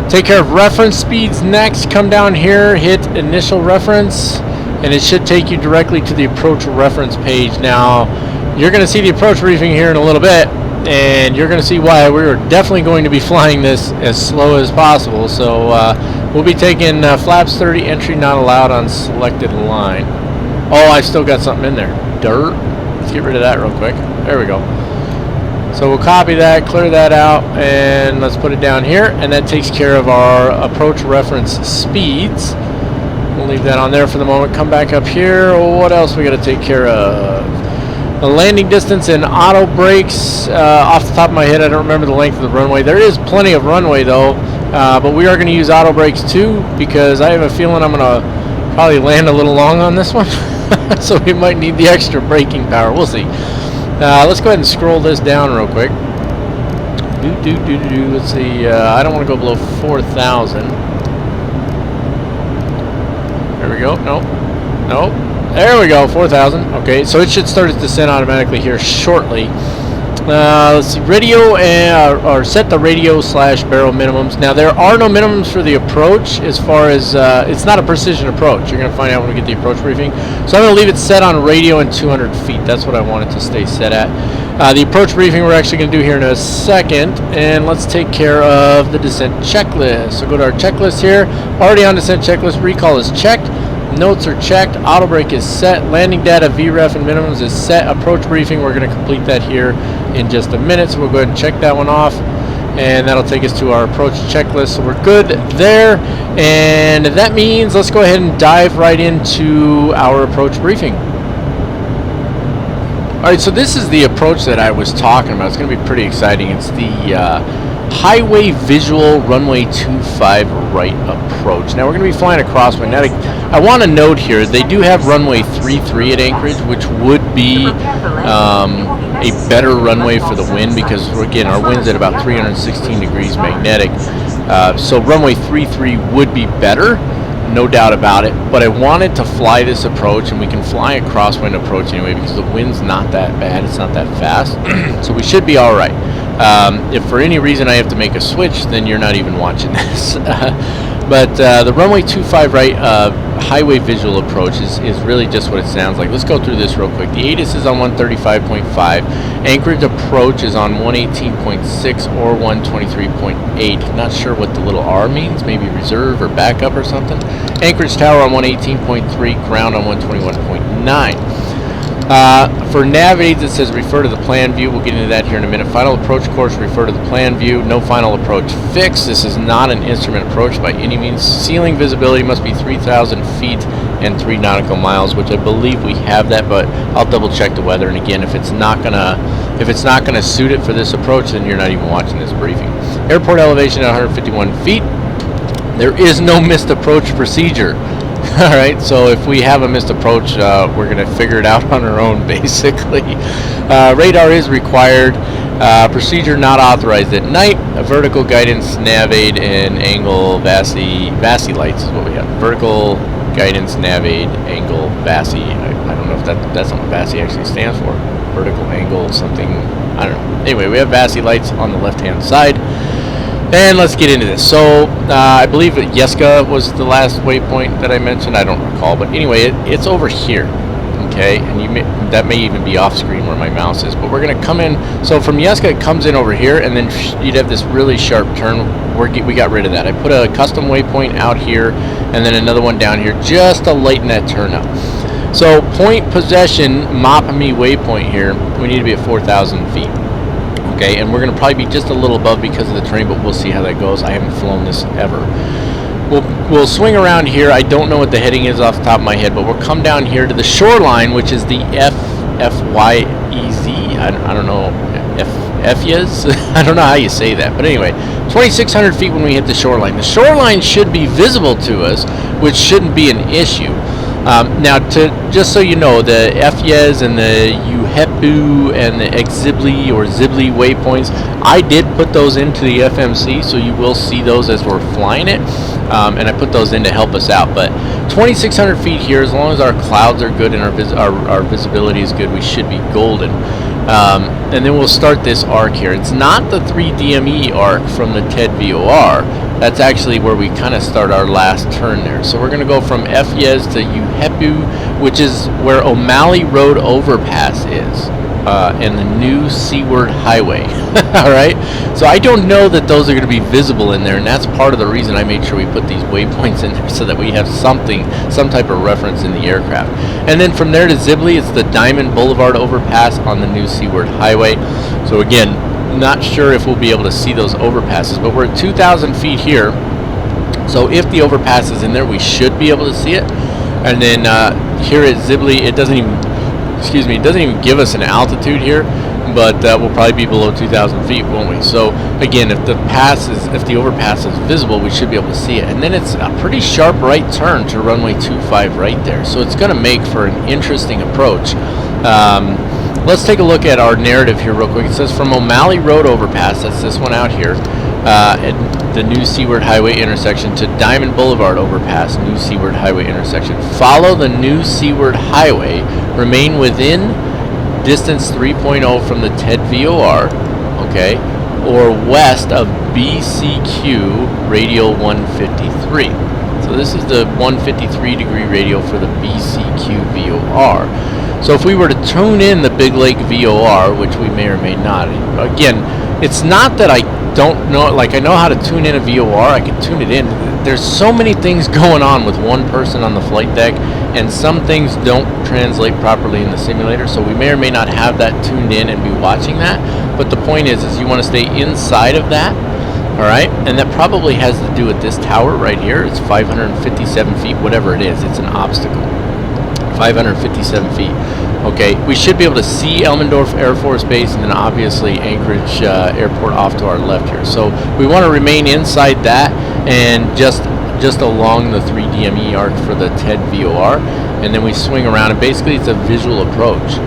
A: Take care of reference speeds next. Come down here, hit initial reference, and it should take you directly to the approach reference page. Now, you're going to see the approach briefing here in a little bit, and you're going to see why we're definitely going to be flying this as slow as possible. So we'll be taking flaps 30, entry not allowed on selected line. Oh, I still got something in there. Dirt. Let's get rid of that real quick. There we go. So we'll copy that, clear that out, and let's put it down here, and that takes care of our approach reference speeds. We'll leave that on there for the moment. Come back up here. What else we got to take care of? The landing distance and auto brakes. Off the top of my head, I don't remember the length of the runway. There is plenty of runway though, but we are going to use auto brakes too, because I have a feeling I'm going to probably land a little long on this one. So we might need the extra braking power. We'll see. Let's go ahead and scroll this down real quick. Let's see. I don't want to go below 4,000. There we go. Nope. There we go. 4,000. Okay, so it should start its descent automatically here shortly. Let's see. Radio or set the radio/barrel minimums. Now there are no minimums for the approach as far as it's not a precision approach. You're going to find out when we get the approach briefing. So I'm going to leave it set on radio and 200 feet. That's what I want it to stay set at. The approach briefing we're actually going to do here in a second, and let's take care of the descent checklist. So go to our checklist here. Already on descent checklist. Recall is checked. Notes are checked. Auto brake is set. Landing data, VREF, and minimums is set. Approach briefing, we're going to complete that here in just a minute. So we'll go ahead and check that one off. And that'll take us to our approach checklist. So we're good there. And that means let's go ahead and dive right into our approach briefing. Alright, so this is the approach that I was talking about. It's going to be pretty exciting. It's the highway visual runway 25 right approach. Now we're going to be flying a crosswind. Now I want to note here they do have runway 33 at Anchorage, which would be a better runway for the wind because again our wind's at about 316 degrees magnetic. So runway 33 would be better, no doubt about it, but I wanted to fly this approach, and we can fly a crosswind approach anyway because the wind's not that bad, it's not that fast, so we should be all right. If for any reason I have to make a switch, then you're not even watching this. But the runway 25 right highway visual approach is really just what it sounds like. Let's go through this real quick. The ATIS is on 135.5. Anchorage approach is on 118.6 or 123.8. Not sure what the little R means. Maybe reserve or backup or something. Anchorage tower on 118.3. Ground on 121.9. For nav aids, it says refer to the plan view. We'll get into that here in a minute. Final approach course, refer to the plan view. No final approach fix. This is not an instrument approach by any means. Ceiling visibility must be 3,000 feet and 3 nautical miles, which I believe we have that, but I'll double check the weather. And again, if it's not gonna suit it for this approach, then you're not even watching this briefing. Airport elevation at 151 feet. There is no missed approach procedure. All right, so if we have a missed approach, we're going to figure it out on our own, basically. Radar is required. Procedure not authorized at night. A vertical guidance, nav aid, and angle VASI lights is what we have. Vertical guidance, nav aid, angle VASI. I don't know if that's what VASI actually stands for. Vertical angle something, I don't know. Anyway, we have VASI lights on the left-hand side. And let's get into this. So I believe that Yeska was the last waypoint that I mentioned. I don't recall, but anyway, it's over here. Okay, and that may even be off screen where my mouse is. But we're going to come in. So from Yeska, it comes in over here, and then you'd have this really sharp turn. We got rid of that. I put a custom waypoint out here, and then another one down here, just to lighten that turn up. So point possession, mop me waypoint here. We need to be at 4,000 feet. Okay, and we're going to probably be just a little above because of the terrain, but we'll see how that goes. I haven't flown this ever. We'll swing around here. I don't know what the heading is off the top of my head, but we'll come down here to the shoreline, which is the FYEZ. I don't know. FYEZ? I don't know how you say that. But anyway, 2,600 feet when we hit the shoreline. The shoreline should be visible to us, which shouldn't be an issue. Now, just so you know, the FYEZ and the UHEPU and the Exibli or Zibli waypoints, I did put those into the FMC, so you will see those as we're flying it, and I put those in to help us out. But 2,600 feet here, as long as our clouds are good and our visibility is good, we should be golden. And then we'll start this arc here. It's not the 3DME arc from the TED VOR. That's actually where we kind of start our last turn there. So we're going to go from FYEZ to UHEPU, which is where O'Malley Road Overpass is, and the new Seaward Highway. All right? So I don't know that those are going to be visible in there, and that's part of the reason I made sure we put these waypoints in there so that we have some type of reference in the aircraft. And then from there to Zibli, it's the Diamond Boulevard Overpass on the new Seaward Highway. So again, not sure if we'll be able to see those overpasses, but we're at 2,000 feet here, so if the overpass is in there, we should be able to see it. And then here at Zibli, it doesn't even give us an altitude here, but we'll probably be below 2,000 feet, won't we? So again, if the overpass is visible, we should be able to see it. And then it's a pretty sharp right turn to runway 25 right there, so it's going to make for an interesting approach. Let's take a look at our narrative here real quick. It says from O'Malley Road Overpass, that's this one out here, at the new Seaward Highway intersection, to Diamond Boulevard Overpass, new Seaward Highway intersection. Follow the new Seaward Highway. Remain within distance 3.0 from the TED VOR, okay, or west of BCQ radial 153. So this is the 153 degree radial for the BCQ VOR. So if we were to tune in the Big Lake VOR, which we may or may not, again, it's not that I don't know, like I know how to tune in a VOR, I can tune it in. There's so many things going on with one person on the flight deck, and some things don't translate properly in the simulator, so we may or may not have that tuned in and be watching that. But the point is you want to stay inside of that, all right? And that probably has to do with this tower right here. It's 557 feet, whatever it is. It's an obstacle. 557 feet. Okay, we should be able to see Elmendorf Air Force Base and then obviously Anchorage Airport off to our left here. So we want to remain inside that and just along the 3DME arc for the TED VOR, and then we swing around, and basically it's a visual approach.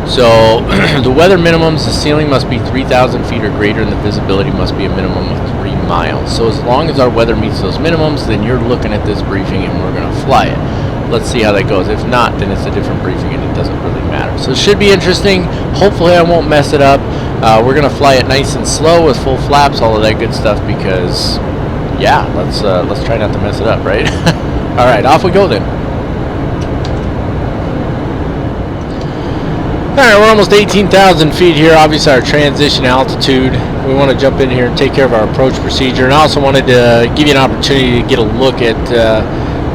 A: So the weather minimums, the ceiling must be 3,000 feet or greater, and the visibility must be a minimum of 3 miles. So as long as our weather meets those minimums, then you're looking at this briefing and we're going to fly it. Let's see how that goes. If not, then it's a different briefing and it doesn't really matter. So it should be interesting. Hopefully I won't mess it up. We're going to fly it nice and slow with full flaps, all of that good stuff, because yeah, let's try not to mess it up, right? All right, off we go then. Alright, we're almost 18,000 feet here. Obviously our transition altitude. We want to jump in here and take care of our approach procedure. And I also wanted to give you an opportunity to get a look at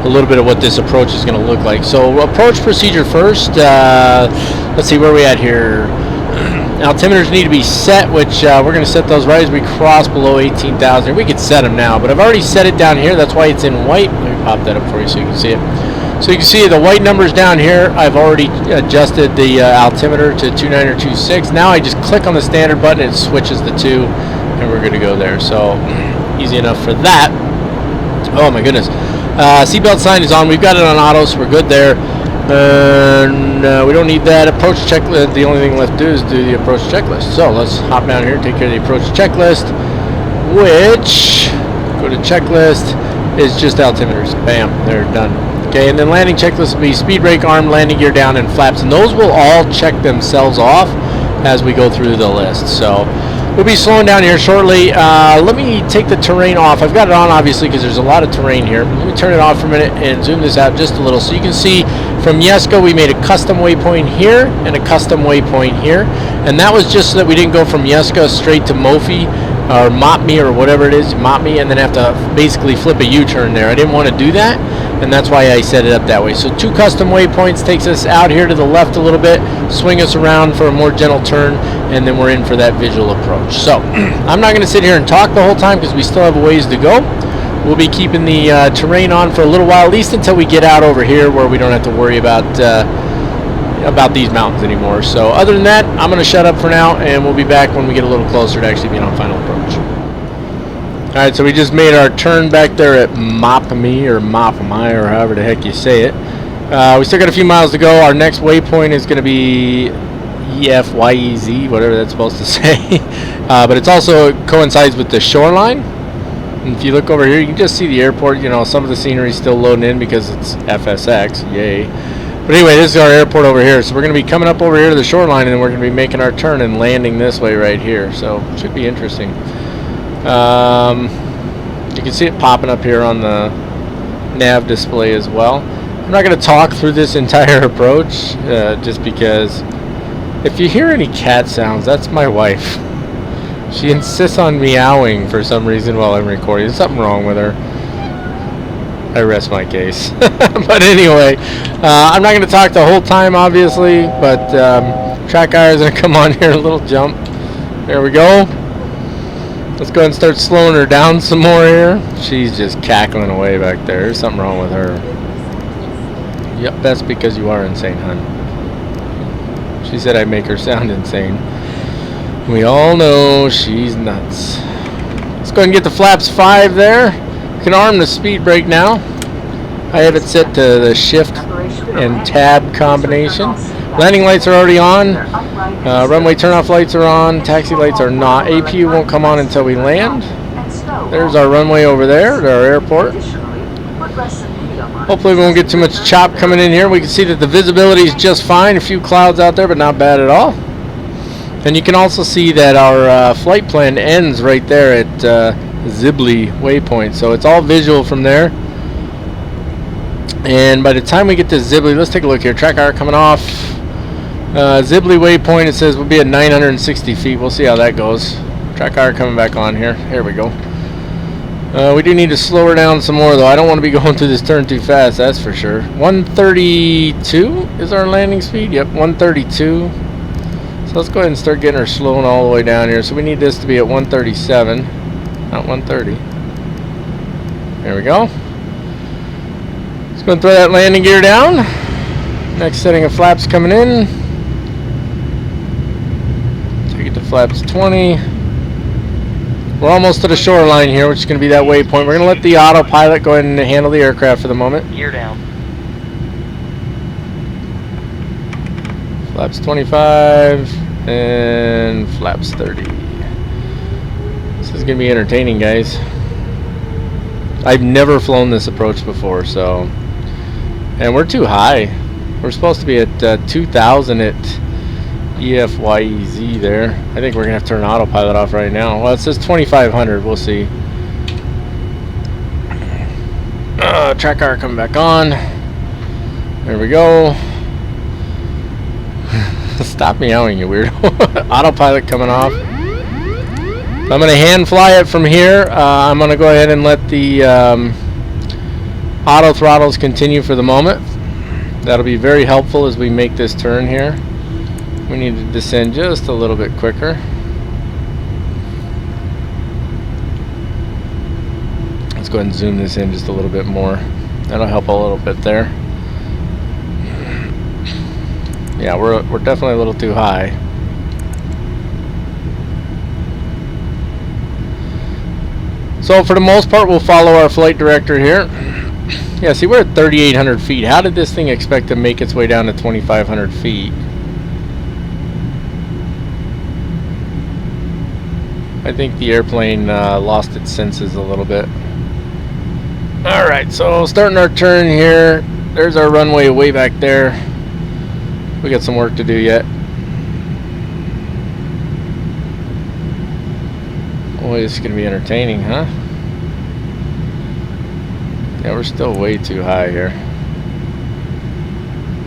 A: a little bit of what this approach is going to look like. So approach procedure first. Let's see where we at here. Altimeters need to be set, which we're going to set those right as we cross below 18,000. We could set them now, but I've already set it down here. That's why it's in white. Let me pop that up for you so you can see it. So you can see the white numbers down here. I've already adjusted the altimeter to 29 or 26. Now I just click on the standard button and it switches the two, and we're good to go there. So easy enough for that. Oh my goodness. Seatbelt sign is on. We've got it on auto, so we're good there. And we don't need that approach checklist. The only thing left to do is do the approach checklist. So let's hop down here and take care of the approach checklist, which, go to checklist, is just altimeters. Bam, they're done. Okay, and then landing checklist will be speed brake, arm, landing gear down, and flaps. And those will all check themselves off as we go through the list. So we'll be slowing down here shortly. Let me take the terrain off. I've got it on, obviously, because there's a lot of terrain here. Let me turn it off for a minute and zoom this out just a little. So you can see from Yesko, we made a custom waypoint here and a custom waypoint here. And that was just so that we didn't go from Yesko straight to Mophie, or Mop Me, or whatever it is, Mop Me, and then have to basically flip a U-turn there. I didn't want to do that, and that's why I set it up that way. So two custom waypoints takes us out here to the left a little bit, swing us around for a more gentle turn, and then we're in for that visual approach. So I'm not going to sit here and talk the whole time because we still have a ways to go. We'll be keeping the terrain on for a little while, at least until we get out over here where we don't have to worry about these mountains anymore. So other than that, I'm going to shut up for now, and we'll be back when we get a little closer to actually being on final approach. Alright, so we just made our turn back there at Mop-Me, or Mop-My, or however the heck you say it. We still got a few miles to go. Our next waypoint is going to be EFYEZ, whatever that's supposed to say. But it's also coincides with the shoreline. And if you look over here, you can just see the airport. You know, some of the scenery is still loading in because it's FSX. Yay. But anyway, this is our airport over here. So we're going to be coming up over here to the shoreline, and then we're going to be making our turn and landing this way right here. So it should be interesting. You can see it popping up here on the nav display as well. I'm not going to talk through this entire approach, just because if you hear any cat sounds, that's my wife. She insists on meowing for some reason while I'm recording. There's something wrong with her. I rest my case. But anyway, I'm not going to talk the whole time, obviously, but track IR is going to come on here, a little jump. There we go. Let's go ahead and start slowing her down some more here. She's just cackling away back there. There's something wrong with her. Yep, that's because you are insane, hon. She said I make her sound insane. We all know she's nuts. Let's go ahead and get the flaps 5 there. You can arm the speed brake now. I have it set to the shift and tab combination. Landing lights are already on. Runway turnoff lights are on. Taxi lights are not. APU won't come on until we land. There's our runway over there at our airport. Hopefully we won't get too much chop coming in here. We can see that the visibility is just fine. A few clouds out there, but not bad at all. And you can also see that our flight plan ends right there at Zibli waypoint. So it's all visual from there. And by the time we get to Zibli, let's take a look here. Track IR coming off. Zibli waypoint, it says we'll be at 960 feet. We'll see how that goes. Track IR coming back on here. Here we go. We do need to slow her down some more, though. I don't want to be going through this turn too fast, that's for sure. 132 is our landing speed. Yep, 132. So let's go ahead and start getting her slowing all the way down here. So we need this to be at 137, not 130. There we go. Let's go and throw that landing gear down. Next setting of flaps coming in. Take it to flaps 20. We're almost to the shoreline here, which is going to be that waypoint. We're going to let the autopilot go ahead and handle the aircraft for the moment.
E: Gear down.
A: Flaps 25 and flaps 30. This is gonna be entertaining, guys. I've never flown this approach before, so, and we're too high. We're supposed to be at 2,000 at EFYEZ there. I think we're gonna have to turn autopilot off right now. Well, it says 2,500. We'll see. Track car coming back on. There we go. Stop meowing, you weirdo. Autopilot coming off. I'm going to hand fly it from here. I'm going to go ahead and let the auto throttles continue for the moment. That'll be very helpful as we make this turn here. We need to descend just a little bit quicker. Let's go ahead and zoom this in just a little bit more. That'll help a little bit there. Yeah, we're definitely a little too high. So for the most part, we'll follow our flight director here. Yeah, see, we're at 3,800 feet. How did this thing expect to make its way down to 2,500 feet? I think the airplane lost its senses a little bit. Alright, so starting our turn here. There's our runway way back there. We got some work to do yet. Boy, this is going to be entertaining, huh? Yeah, we're still way too high here.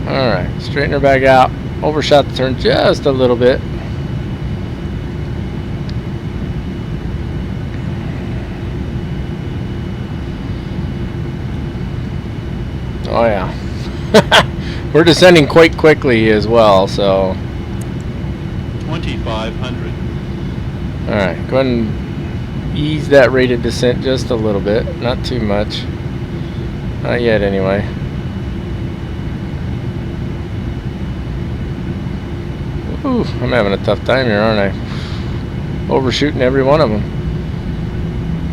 A: Alright, straighten her back out. Overshot the turn just a little bit. Oh yeah. We're descending quite quickly as well, so
D: 2,500.
A: alright, go ahead and ease that rate of descent just a little bit. Not too much. Not yet anyway. Ooh, I'm having a tough time here, aren't I? Overshooting every one of them.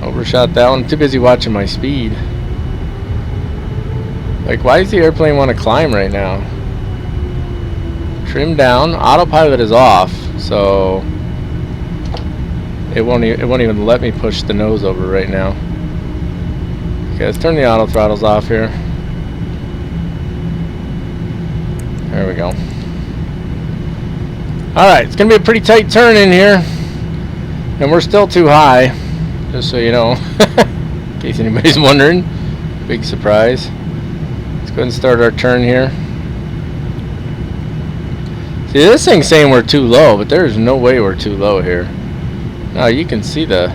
A: Overshot that one. I'm too busy watching my speed. Like, why does the airplane want to climb right now? Trim down. Autopilot is off, so it won't even let me push the nose over right now. Okay, let's turn the auto throttles off here. There we go. Alright, it's going to be a pretty tight turn in here. And we're still too high, just so you know. In case anybody's wondering. Big surprise. Let's go ahead and start our turn here. See, this thing's saying we're too low, but there's no way we're too low here. Now you can see the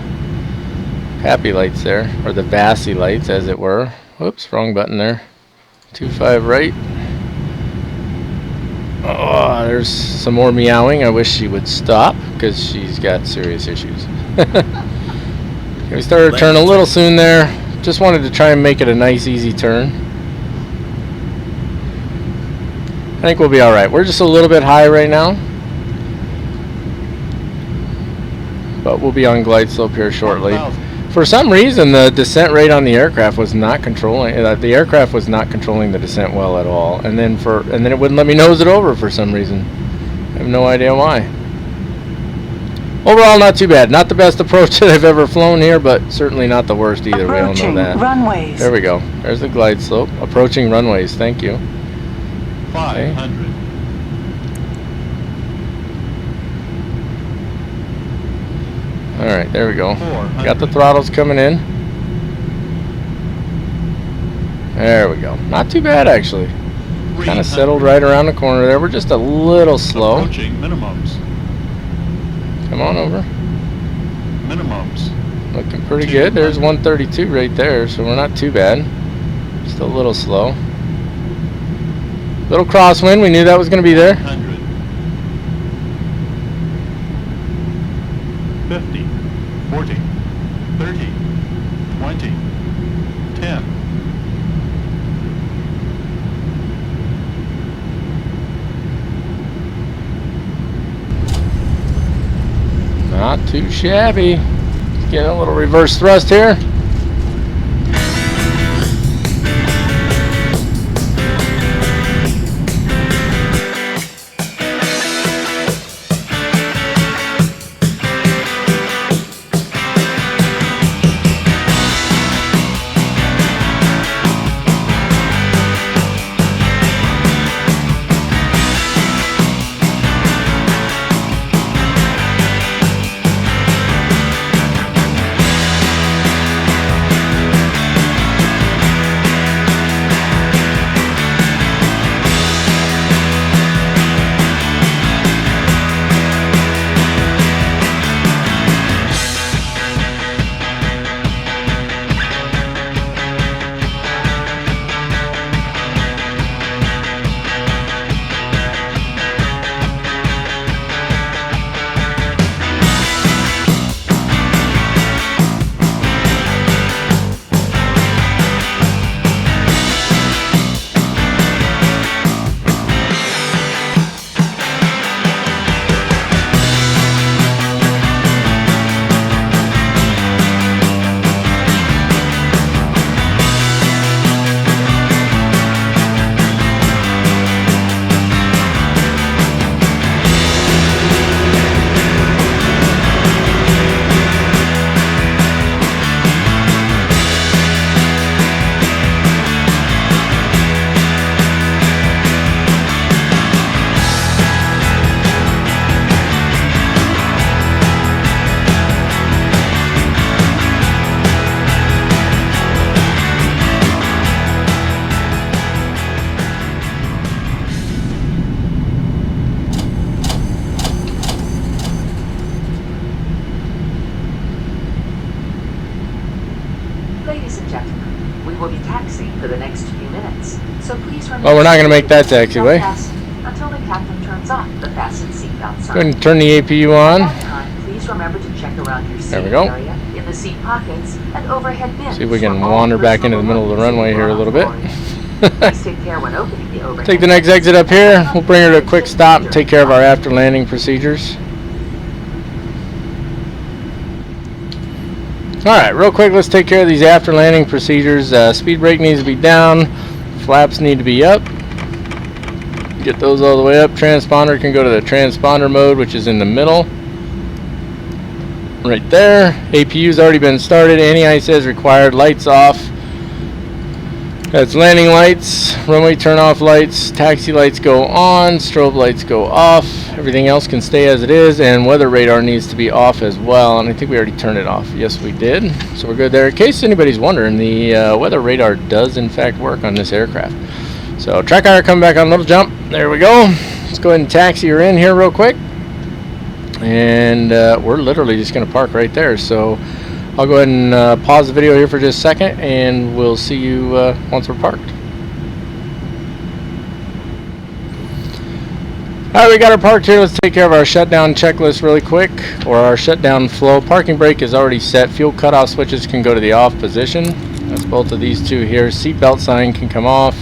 A: happy lights there, or the VASI lights as it were. Whoops, wrong button there. 25 right. Oh, there's some more meowing. I wish she would stop because she's got serious issues. Okay, we started our turn a little soon there. Just wanted to try and make it a nice easy turn. I think we'll be alright. We're just a little bit high right now, but we'll be on glide slope here shortly. For some reason, the descent rate on the aircraft was not controlling. The aircraft was not controlling the descent well at all, and then it wouldn't let me nose it over for some reason. I have no idea why. Overall, not too bad. Not the best approach that I've ever flown here, but certainly not the worst either. We all know that.
E: Runways.
A: There we go. There's the glide slope. Approaching runways. Thank you.
D: 500.
A: Alright, there we go.
D: 400.
A: Got the throttles coming in. There we go. Not too bad, actually. Kind of settled right around the corner there. We're just a little slow.
D: Approaching minimums.
A: Come on over.
D: Minimums.
A: Looking pretty good. There's 132 right there, so we're not too bad. Just a little slow. Little crosswind. We knew that was going to be there.
D: 100. 50. 40. 30. 20. 10.
A: Not too shabby. Let's get a little reverse thrust here. Well, we're not going to make that taxiway.
E: Until the captain turns off the fasten seatbelt sign.
A: Go ahead and turn the APU on.
E: At that time, please remember to check around your
A: There we
E: seat
A: go.
E: area, in the seat pockets, and overhead bins.
A: See if we can
E: for all
A: wander back into the
E: personal
A: middle of the runway here a little bit.
E: Please take care when opening the overhead.
A: Take the next exit up here. We'll bring her to a quick stop and take care of our after landing procedures. Alright, real quick, let's take care of these after landing procedures. Speed brake needs to be down. Flaps need to be up. Get those all the way up. Transponder can go to the transponder mode, which is in the middle. Right there. APU's already been started. Anti-ice as required. Lights off. That's landing lights. Runway turn off lights. Taxi lights go on. Strobe lights go off. Everything else can stay as it is. And weather radar needs to be off as well. And I think we already turned it off. Yes, we did. So we're good there. In case anybody's wondering, the weather radar does in fact work on this aircraft. So track hour coming back on little jump. There we go. Let's go ahead and taxi her in here real quick. And we're literally just going to park right there. So I'll go ahead and pause the video here for just a second, and we'll see you once we're parked. Alright, we got her parked here. Let's take care of our shutdown checklist really quick, or our shutdown flow. Parking brake is already set. Fuel cutoff switches can go to the off position. That's both of these two here. Seatbelt sign can come off.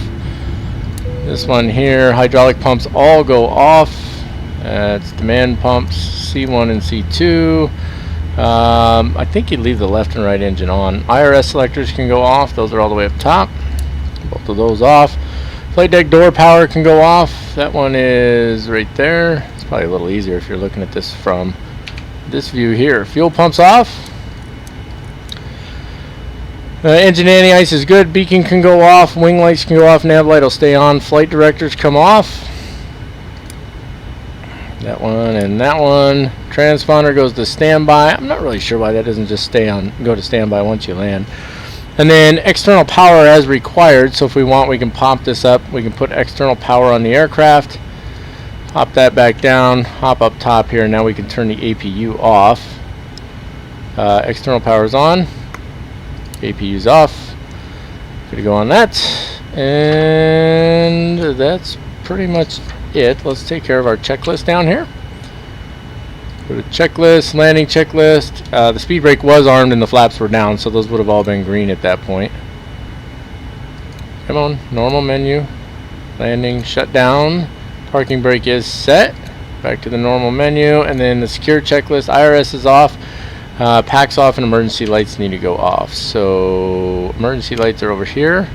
A: This one here, hydraulic pumps all go off. It's demand pumps, C1 and C2. I think you'd leave the left and right engine on. IRS selectors can go off. Those are all the way up top. Both of those off. Flight deck door power can go off. That one is right there. It's probably a little easier if you're looking at this from this view here. Fuel pumps off. Engine anti-ice is good. Beacon can go off. Wing lights can go off. Nav light will stay on. Flight directors come off. That one and that one. Transponder goes to standby. I'm not really sure why that doesn't just go to standby once you land. And then external power as required. So if we want, we can pop this up. We can put external power on the aircraft. Hop that back down. Hop up top here. Now we can turn the APU off. External power is on. APU's off. Good to go on that. And that's pretty much it. Let's take care of our checklist down here. Go to checklist, landing checklist. The speed brake was armed and the flaps were down, so those would have all been green at that point. Come on, normal menu. Landing shut down. Parking brake is set. Back to the normal menu, and then the secure checklist. IRS is off. PAC's off, and emergency lights need to go off. So emergency lights are over here.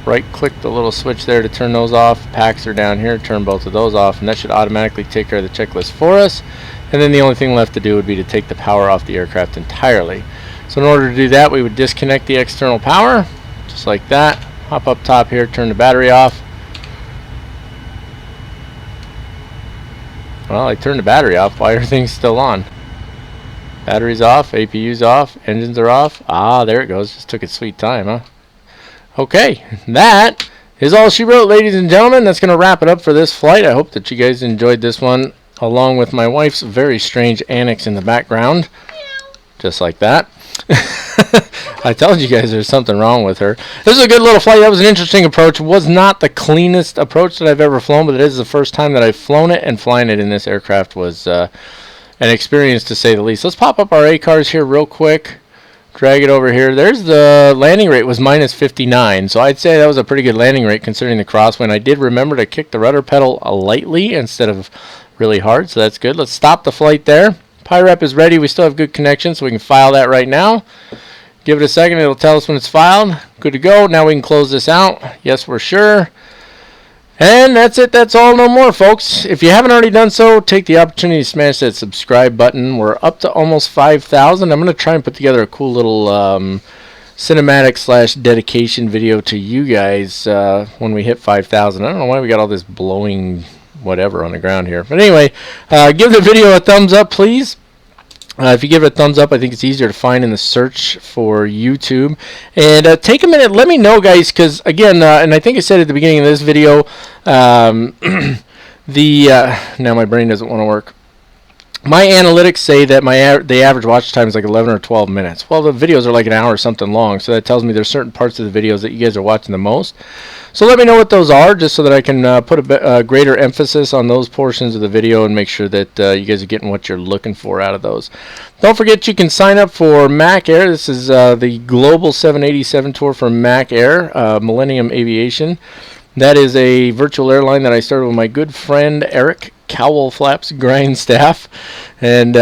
A: Right click the little switch there to turn those off. PACs are down here. Turn both of those off, and that should automatically take care of the checklist for us. And then the only thing left to do would be to take the power off the aircraft entirely. So in order to do that, we would disconnect the external power, just like that. Hop up top here, turn the battery off. Well, I turned the battery off. Why are things still on? Battery's off, APU's off, engines are off. Ah, there it goes. Just took its sweet time, huh? Okay, that is all she wrote, ladies and gentlemen. That's going to wrap it up for this flight. I hope that you guys enjoyed this one, along with my wife's very strange annex in the background. Just like that. I told you guys there's something wrong with her. This is a good little flight. That was an interesting approach. It was not the cleanest approach that I've ever flown, but it is the first time that I've flown it, and flying it in this aircraft was an experience to say the least. Let's pop up our ACARs here real quick. Drag it over here. There's the landing rate was minus 59, so I'd say that was a pretty good landing rate considering the crosswind. I did remember to kick the rudder pedal lightly instead of really hard, so that's good. Let's stop the flight there. PyRep is ready. We still have good connection, so we can file that right now. Give it a second. It'll tell us when it's filed. Good to go. Now we can close this out. Yes, we're sure. And that's it. That's all. No more, folks. If you haven't already done so, take the opportunity to smash that subscribe button. We're up to almost 5,000. I'm going to try and put together a cool little cinematic / dedication video to you guys when we hit 5,000. I don't know why we got all this blowing whatever on the ground here. But anyway, give the video a thumbs up, please. If you give it a thumbs up, I think it's easier to find in the search for YouTube. And take a minute, let me know, guys, because, again, and I think I said at the beginning of this video, now my brain doesn't want to work. My analytics say that the average watch time is like 11 or 12 minutes. Well, the videos are like an hour or something long, so that tells me there's certain parts of the videos that you guys are watching the most. So let me know what those are, just so that I can put a greater emphasis on those portions of the video and make sure that you guys are getting what you're looking for out of those. Don't forget you can sign up for Mac Air. This is the Global 787 tour for Mac Air, Millennium Aviation. That is a virtual airline that I started with my good friend Eric Cowell Flaps Grindstaff, and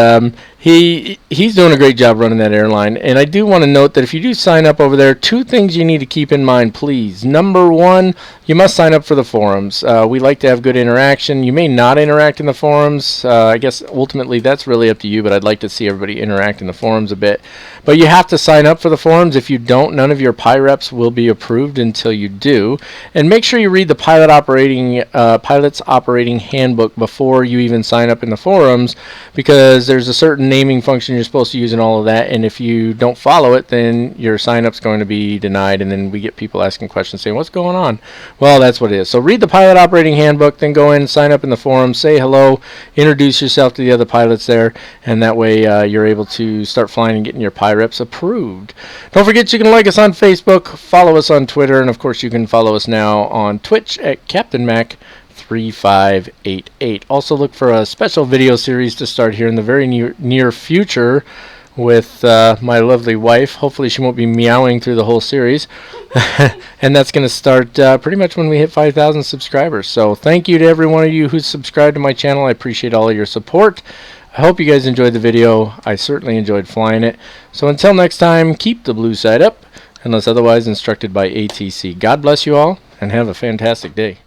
A: he's doing a great job running that airline. And I do want to note that if you do sign up over there, 2 things you need to keep in mind, please. Number 1, you must sign up for the forums. We like to have good interaction. You may not interact in the forums. I guess ultimately that's really up to you, but I'd like to see everybody interact in the forums a bit. But you have to sign up for the forums. If you don't, none of your PIREPs will be approved until you do. And make sure you read the Pilot's Operating Handbook before you even sign up in the forums, because there's a certain naming function you're supposed to use and all of that, and if you don't follow it, then your sign-up's going to be denied, and then we get people asking questions saying, what's going on? Well, that's what it is. So read the Pilot Operating Handbook, then go in and sign up in the forum, say hello, introduce yourself to the other pilots there, and that way you're able to start flying and getting your PIREPs approved. Don't forget you can like us on Facebook, follow us on Twitter, and of course you can follow us now on Twitch at Captain Mac 3588. Also look for a special video series to start here in the very near future with my lovely wife. Hopefully she won't be meowing through the whole series. And that's going to start pretty much when we hit 5,000 subscribers. So thank you to every one of you who's subscribed to my channel. I appreciate all of your support. I hope you guys enjoyed the video. I certainly enjoyed flying it. So until next time, keep the blue side up, unless otherwise instructed by ATC. God bless you all, and have a fantastic day.